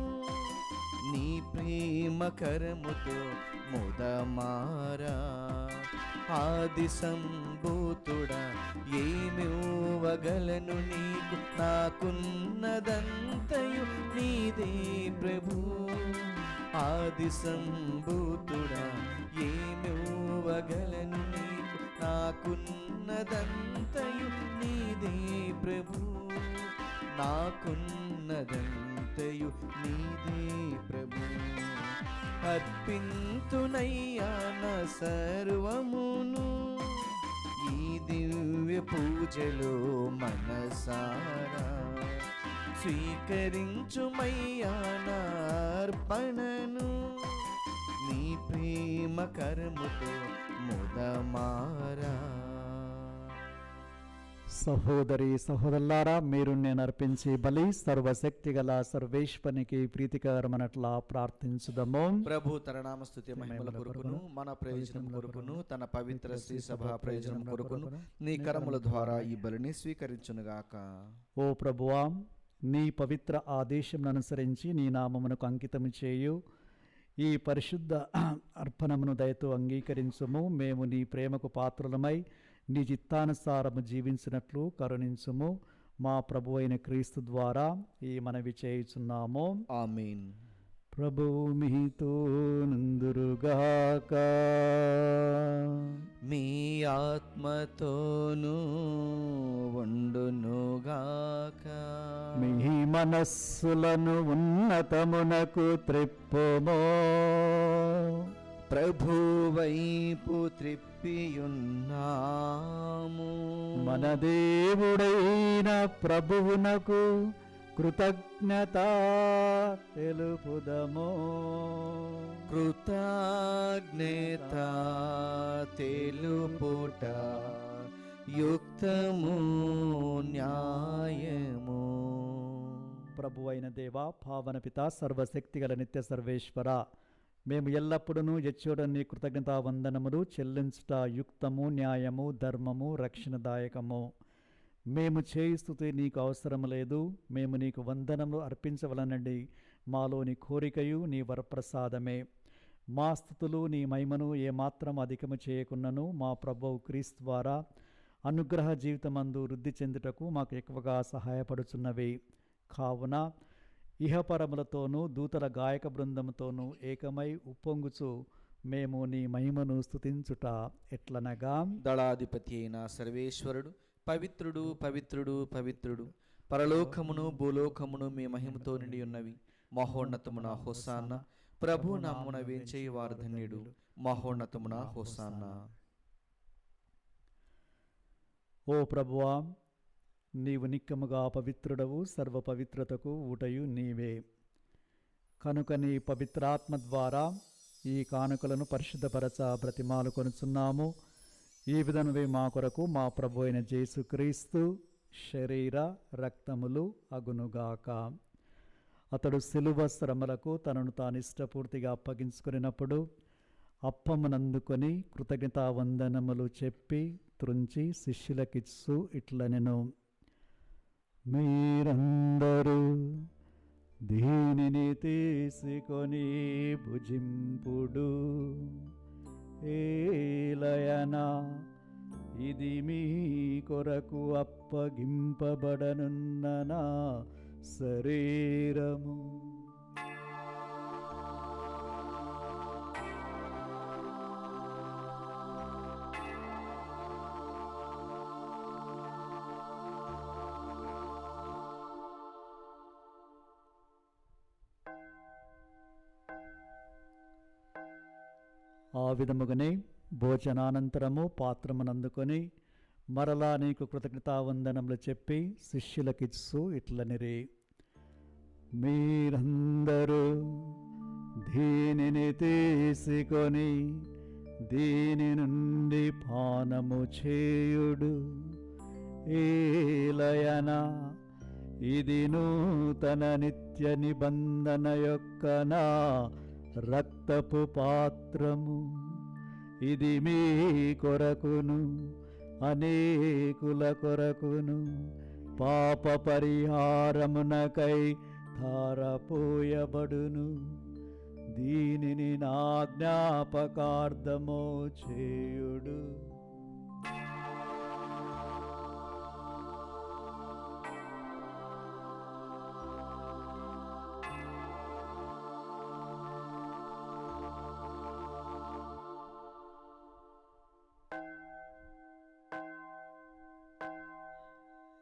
నీ ప్రేమ కరముతో ముదమారా. ఆది సంభూతుడా ఏమివ్వగలను నీకు, నాకున్నదంతయు నీదే ప్రభు. ఆది సంభూతుడా ఏమివ్వగలను నీకు, నాకున్నదంతయు నీదే ప్రభు. నాకున్నదంతయు నీదే ప్రభు. అర్పింతునయ్యా నా సర్వమును ఈ దివ్య పూజలో మనసారా స్వీకరించుమయ్యా నా అర్పణను నీ ప్రేమ కరముతో ముదమారా. సహోదరి సహోదరులారా, మీరు నేను అర్పించే బలి సర్వశక్తి గల సర్వేశ్వనికి ప్రీతికరమనట్లా ప్రార్థించుదము. ప్రభు తన నామస్తుతి మహిమల కొరకును మన ప్రయోజనం కొరకును తన పవిత్ర శ్రీ సభ ప్రయోజనం కొరకును నీ కరముల ద్వారా ఈ బలిని స్వీకరించునుగాక. ఓ ప్రభువా, నీ పవిత్ర ఆదేశం అనుసరించి నీ నామమునకు అంకితము చేయు ఈ పరిశుద్ధ అర్పణమును దయతో అంగీకరించుము. మేము నీ ప్రేమకు పాత్రులమై నీ చిత్తానుసారము జీవించినట్లు కరుణించుము. మా ప్రభు అయిన క్రీస్తు ద్వారా ఈ మనవి చేయుచున్నాము. ఆమేన్. ప్రభువు మీతో నందురుగాక. మీ ఆత్మతోనూ వండునుగాక. మీ మనస్సులను ఉన్నతమునకు త్రిప్పుమో. ప్రభు వైపు త్రిప్పియున్నాము. మన దేవుడైన ప్రభువునకు కృతజ్ఞత తెలుపుదము. కృతజ్ఞత తెలుపుట యుక్తము న్యాయము. ప్రభు అయిన దేవ, పావన పిత, సర్వశక్తిగల నిత్య సర్వేశ్వర, మేము ఎల్లప్పుడూ యెచ్చోడని కృతజ్ఞతా వందనములు చెల్లించుట యుక్తము, న్యాయము, ధర్మము, రక్షణదాయకము. మేము చేయి స్తుతి నీకు అవసరం లేదు. మేము నీకు వందనములు అర్పించవలనండి మాలోని కోరికయు నీ వరప్రసాదమే. మా స్తుతులు నీ మహిమను ఏమాత్రం అధికము చేయకున్నను మా ప్రభువు క్రీస్తు ద్వారా అనుగ్రహ జీవితమందు వృద్ధి చెందుటకు మాకు ఎక్కువగా సహాయపడుచున్నవి. కావున ఇహపరములతోనూ దూతల గాయక బృందముతోనూ ఏకమై ఉప్పొంగుచు మేము నీ మహిమను స్తుతించుట ఎట్లనగా, దళాధిపతి అయిన సర్వేశ్వరుడు పవిత్రుడు పవిత్రుడు పవిత్రుడు, పరలోకమును భూలోకమును మీ మహిమతో నిండి ఉన్నవి. మహోన్నతమున హోసాన్న. ప్రభు నామమున వేంచేయువారు ధన్యుడు. మహోన్నతమున హోసాన్న. ఓ ప్రభువా, నీవు నిక్కముగా పవిత్రుడవు, సర్వ పవిత్రతకు ఊటయు నీవే. కనుక నీ పవిత్రాత్మ ద్వారా ఈ కానుకలను పరిశుద్ధపరచ బ్రతిమాలు కొనుచున్నాము. ఈ విధంగా మా కొరకు మా ప్రభు అయిన యేసుక్రీస్తు శరీర రక్తములు అగునుగాక. అతడు శిలువ శ్రమలకు తనను తాను ఇష్టపూర్తిగా అప్పగించుకున్నప్పుడు అప్పమునందుకొని కృతజ్ఞతా వందనములు చెప్పి త్రుంచి శిష్యులకిచ్చు ఇట్లనెను, మీరందరూ దీనిని తీసుకొని భుజింపుడు. ఏలయనా ఇది మీ కొరకు అప్పగింపబడనున్న నా శరీరము. ఆ విధముగానే భోజనానంతరము పాత్రమునందుకొని మరలా నీకు కృతజ్ఞతావందనములు చెప్పి శిష్యులకిచ్చు ఇట్లనిరి, మీరందరూ దీనిని తీసుకొని దీని నుండి పానము చేయుడు. ఏలయనా ఇది నూతన నిత్య నిబంధన యొక్క నా రక్తపు పాత్రము. ఇది మీ కొరకును అనేకుల కొరకును పాప పరిహారమునకై ధారపోయబడును. దీనిని నా జ్ఞాపకార్థము చేయుడు.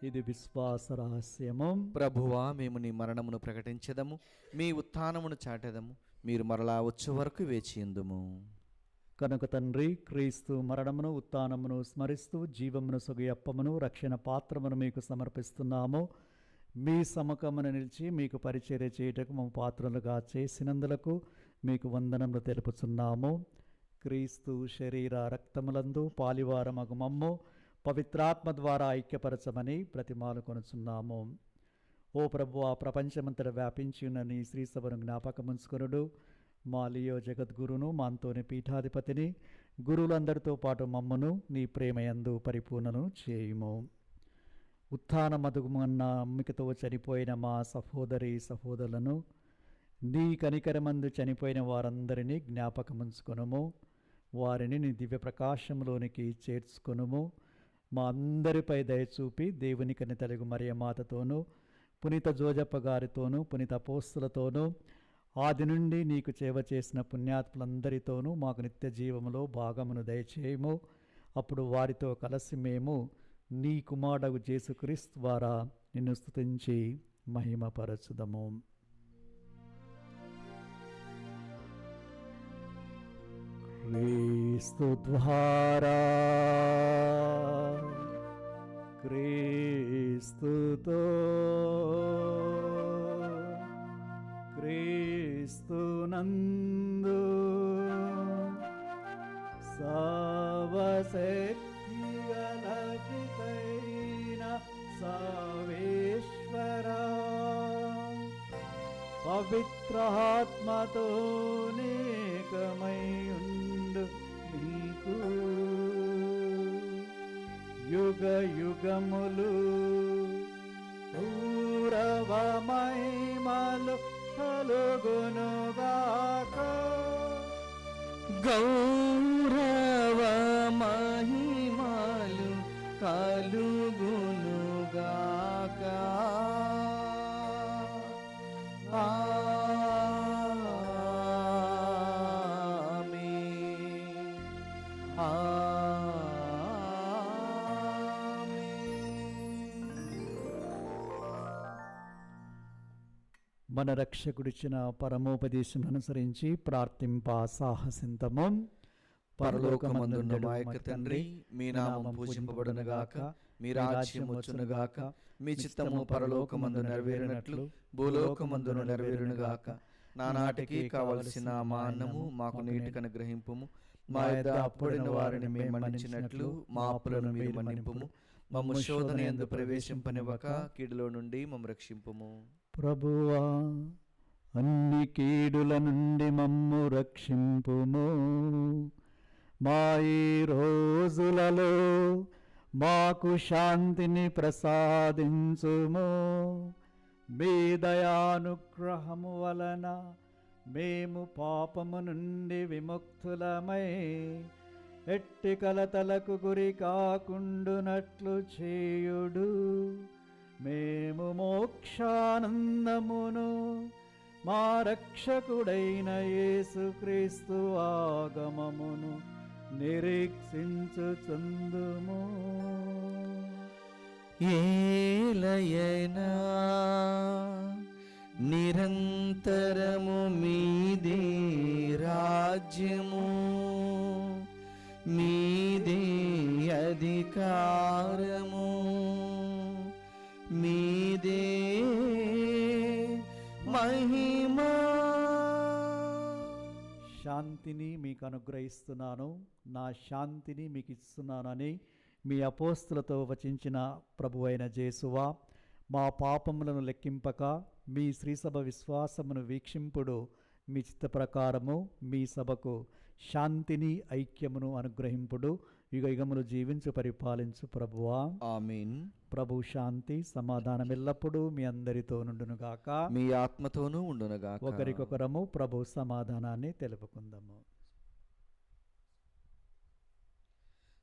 ఇది విశ్వాస రహస్యము. ప్రభువా, మేము నీ మరణమును ప్రకటించెదము, మీ ఉత్థానమును చాటెదము. మీరు మరలా వచ్చే వరకు వేచియుందుము. కనుక తండ్రి, క్రీస్తు మరణమును ఉత్థానమును స్మరిస్తూ జీవమును సొగయప్పమును రక్షణ పాత్రమును మీకు సమర్పిస్తున్నాము. మీ సముఖమున నిలిచి మీకు పరిచర్య చేయుటకు మమ్మ పాత్రలుగా చేసినందులకు మీకు వందనములు తెలుపుచున్నాము. క్రీస్తు శరీర రక్తములందు పాలివారమగు మమ్ము పవిత్రాత్మ ద్వారా ఐక్యపరచమని ప్రతిమాలు కొనుచున్నాము. ఓ ప్రభువా, ప్రపంచమంతట వ్యాపించి ఉన్న నీ శ్రీసభను జ్ఞాపకముంచుకొనుడు. మా లియో జగద్గురును, మా అంతోని పీఠాధిపతిని, గురువులందరితో పాటు మమ్మను నీ ప్రేమయందు పరిపూర్ణను చేయుము. ఉత్థాన మధుమన్న అమ్మికతో చనిపోయిన మా సహోదరులను, నీ కనికరమందు చనిపోయిన వారందరినీ జ్ఞాపకముంచుకొనుము. వారిని నీ దివ్య ప్రకాశంలోనికి చేర్చుకొనుము. మా అందరిపై దయచూపి దేవుని కనితలుగు మరియమాతతోనూ, పునీత జోజప్ప గారితోనూ, పునీత అపోస్తులతోనూ, ఆది నుండి నీకు సేవ చేసిన పుణ్యాత్ములందరితోనూ మాకు నిత్య జీవములో భాగమును దయచేయము. అప్పుడు వారితో కలిసి మేము నీ కుమారుడగు యేసుక్రీస్తు ద్వారా నిన్ను స్తుతించి మహిమపరచుదము. క్రీస్తు ద్వారా, క్రీస్తుతో, క్రీస్తునందు సర్వశక్తిగల పితైన సర్వేశ్వరా, పవిత్రాత్మతో నేకమయుండు మీకు యుగ యుగములు పూరవ మహిమలు కలుగునుగాక. గౌరవ మహిమలు కలుగునుగాక. ఆమేన్. మన రక్షకుడిచ్చిన పరమోపదేశం అనుసరించి ప్రార్థింప సాహసింతము. పరలోకమందున్న మా యొక్క తండ్రి, మీ నామం పూజింపబడునుగాక, మీ రాజ్యం వచ్చునుగాక, మీ చిత్తము పరలోకమందు నెరవేరినట్లు భూలోకమందును నెరవేరునుగాక. నానాటికి కావలసిన మా అన్నము మాకు నీటికి అనుగ్రహింపుము. మా యొద్ద అప్పుడైన వారిని మేము మన్నించినట్లు మా అప్పులను మీరు మన్నింపుము. మమ్ము శోధన యందు ప్రవేశింపనివ్వక కీడులో నుండి మమ్ము రక్షింపుము. ప్రభువా, అన్ని కీడుల నుండి మమ్ము రక్షింపుము. మా ఈ రోజులలో మాకు శాంతిని ప్రసాదించుము. మీ దయానుగ్రహము వలన మేము పాపము నుండి విముక్తులమై ఎట్టి కలతలకు గురి కాకుండునట్లు చేయుడు. మేము మోక్షానందమును మా రక్షకుడైన యేసుక్రీస్తు ఆగమమును నిరీక్షించుచుందుము. ఏలయనా నిరంతరము మీదే రాజ్యము, మీదే అధికారము, మీదే మహిమా. శాంతిని మీకు అనుగ్రహిస్తున్నాను, నా శాంతిని మీకు ఇస్తున్నానని మీ అపోస్తులతో వచించిన ప్రభువైన యేసువా, మా పాపములను లెక్కింపక మీ శ్రీసభ విశ్వాసమును వీక్షింపుడు. మీ చిత్త ప్రకారము మీ సభకు శాంతిని ఐక్యమును అనుగ్రహింపుడు. యుగ యుగములు జీవించు పరిపాలించు ప్రభువా. ఆమేన్. ప్రభు శాంతి సమాధానం ఎల్లప్పుడూ మీ అందరితో నుండునుగాక, మీ ఆత్మతోనూ ఉండునుగాక. ఒకరికొకరము ప్రభు సమాధానాన్ని తెలుపుకుందాము.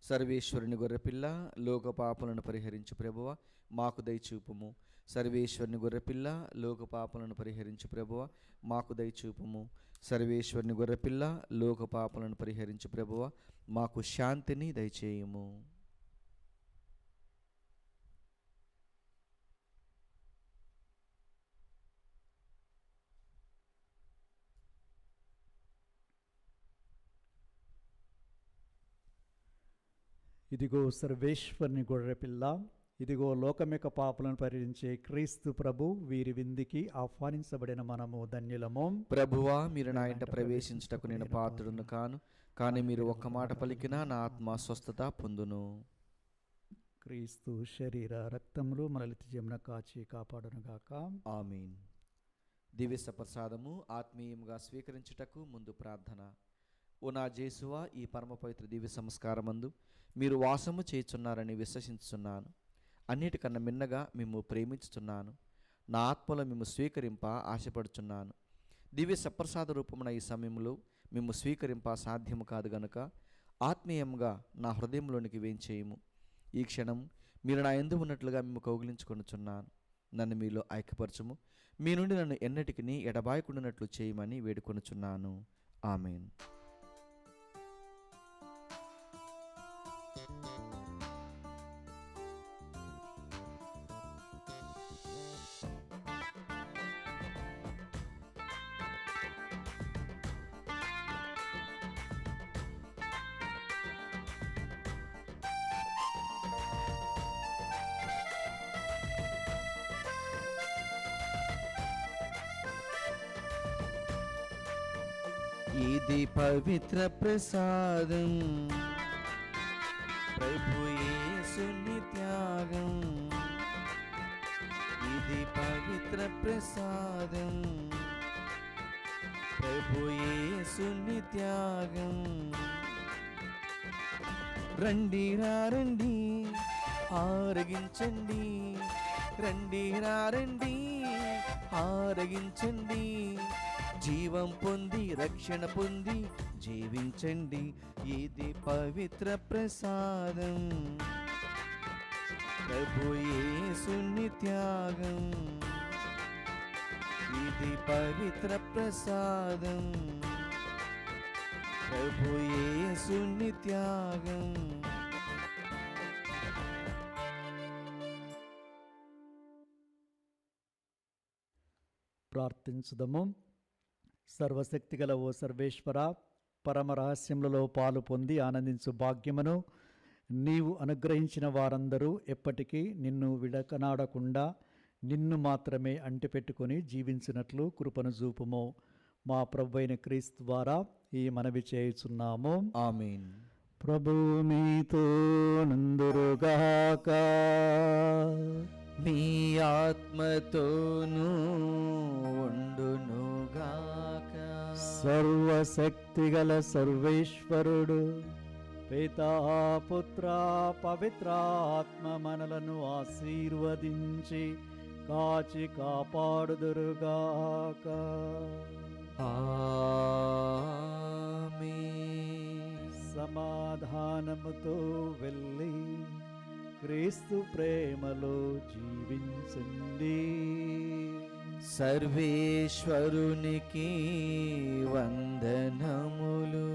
సర్వేశ్వరుని గొర్రెపిల్ల, లోక పాపలను పరిహరించు ప్రభువ, మాకు దయచూపుము. సర్వేశ్వరుని గొర్రెపిల్ల, లోక పాపలను పరిహరించు ప్రభువ, మాకు దయచూపుము. సర్వేశ్వరుని గొర్రెపిల్ల, లోక పాపలను పరిహరించు ప్రభువ, మాకు శాంతిని దయచేయుము. ఇదిగో సర్వేశ్వరుని గొర్రెపిల్ల, ఇదిగో లోకం యొక్క పాపలను పరిహరించే క్రీస్తు ప్రభు, వీరి విందుకి ఆహ్వానించబడిన మనము ధన్యులము. ప్రభువా, మీరు నా ఇంట ప్రవేశించుటకు నేను పాత్రుడును కాను, కానీ మీరు ఒక్క మాట పలికినా నా ఆత్మ స్వస్థత పొందును. క్రీస్తు శరీర రక్తములు మనల్ని నిత్యమున కాచి కాపాడునుగాక. ఆమీన్. దివ్య ప్రసాదము ఆత్మీయంగా స్వీకరించుటకు ముందు ప్రార్థన. ఓ నా జేసువా, ఈ పరమ పవిత్ర దివ్య సంస్కారమందు మీరు వాసము చేయుచున్నారని విశ్వసించుచున్నాను. అన్నిటికన్నా మిన్నగా మిమ్ము ప్రేమించుచున్నాను. నా ఆత్మలో మిమ్ము స్వీకరింప ఆశపడుచున్నాను. దివ్య సప్రసాద రూపమున ఈ సమయంలో మిమ్ము స్వీకరింప సాధ్యము కాదు గనుక ఆత్మీయంగా నా హృదయంలోనికి వేంచేయము. ఈ క్షణం మీరు నా యందు ఉన్నట్లుగా మిమ్ము కౌగిలించుకొనుచున్నాను. నన్ను మీలో ఐక్యపరచుము. మీ నుండి నన్ను ఎన్నటికి ఎడబాయకుండానట్లు చేయమని వేడుకొనుచున్నాను. ఆమేన్. ఇది పవిత్ర ప్రసాదం, ప్రభు యేసుని త్యాగం. ఇది పవిత్ర ప్రసాదం, ప్రభు యేసుని త్యాగం. రండి రండి ఆరగించండి, రండి రండి ఆరగించండి. జీవం పొంది రక్షణ పొంది జీవించండి. ఇది పవిత్ర ప్రసాదం, ప్రభు యేసుని త్యాగం. ఇది పవిత్ర ప్రసాదం, ప్రభు యేసుని త్యాగం. ప్రార్థించుదము. సర్వశక్తిగల ఓ సర్వేశ్వర, పరమ రహస్యములలో పాలు పొంది ఆనందించు భాగ్యమును నీవు అనుగ్రహించిన వారందరూ ఎప్పటికీ నిన్ను విడకనాడకుండా నిన్ను మాత్రమే అంటిపెట్టుకొని జీవించినట్లు కృపను చూపుము. మా ప్రభువైన క్రీస్తు ద్వారా ఈ మనవి చేయుచున్నాము. ఆమేన్. ప్రభువు మీతో నందురుగాక. మీ ఆత్మతోనూ ఉండునుగాక. సర్వశక్తిగల సర్వేశ్వరుడు పితా పుత్ర పవిత్రాత్మ మనలను ఆశీర్వదించి కాచి కాపాడుదురుగాక. ఆమేన్. సమాధానముతో వెళ్ళి క్రీస్తు ప్రేమలో జీవించండి. సర్వేశ్వరునికి వందనములు.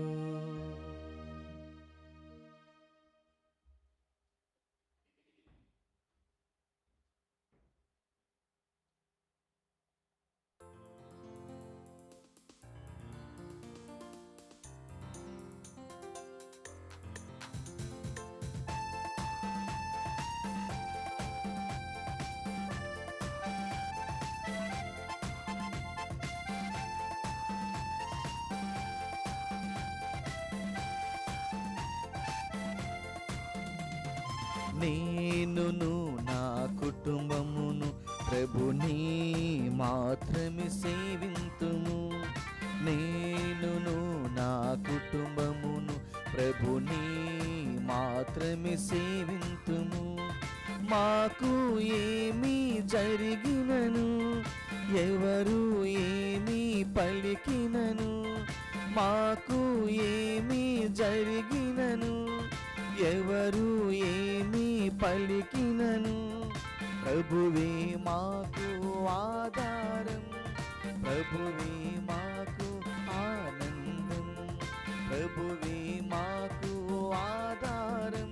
నేనును నా కుటుంబమును ప్రభుని మాత్రమే సేవింతుము. నేనును నా కుటుంబమును ప్రభుని మాత్రమే సేవింతుము. మాకు ఏమి జరిగినను, ఎవరు ఏమి పలికినను, మాకు ఏమి జరిగినను, ఎవరు ఏమి పలికినను, ప్రభువే మాకు ఆధారం, ప్రభువే మాకు ఆనందం, ప్రభువే మాకు ఆధారం,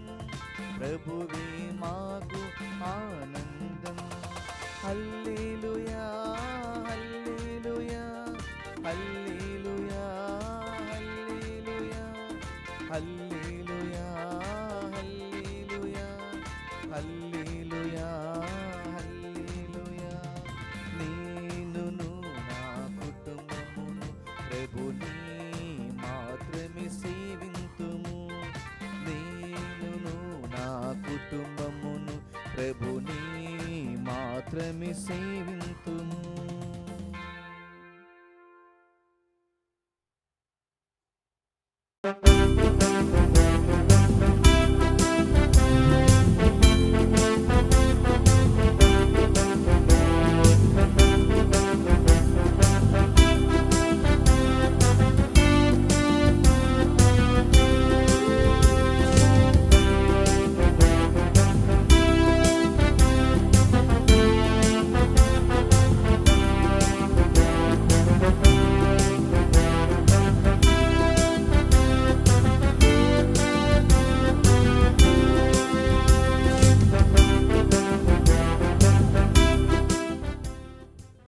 ప్రభువే మాకు ఆనందం. హల్లెలూయా హల్లెలూయా హల్లెలూయా హల్లెలూయా హల్లెలూయా హల్లెలూయా మాత్రమే సేవింతు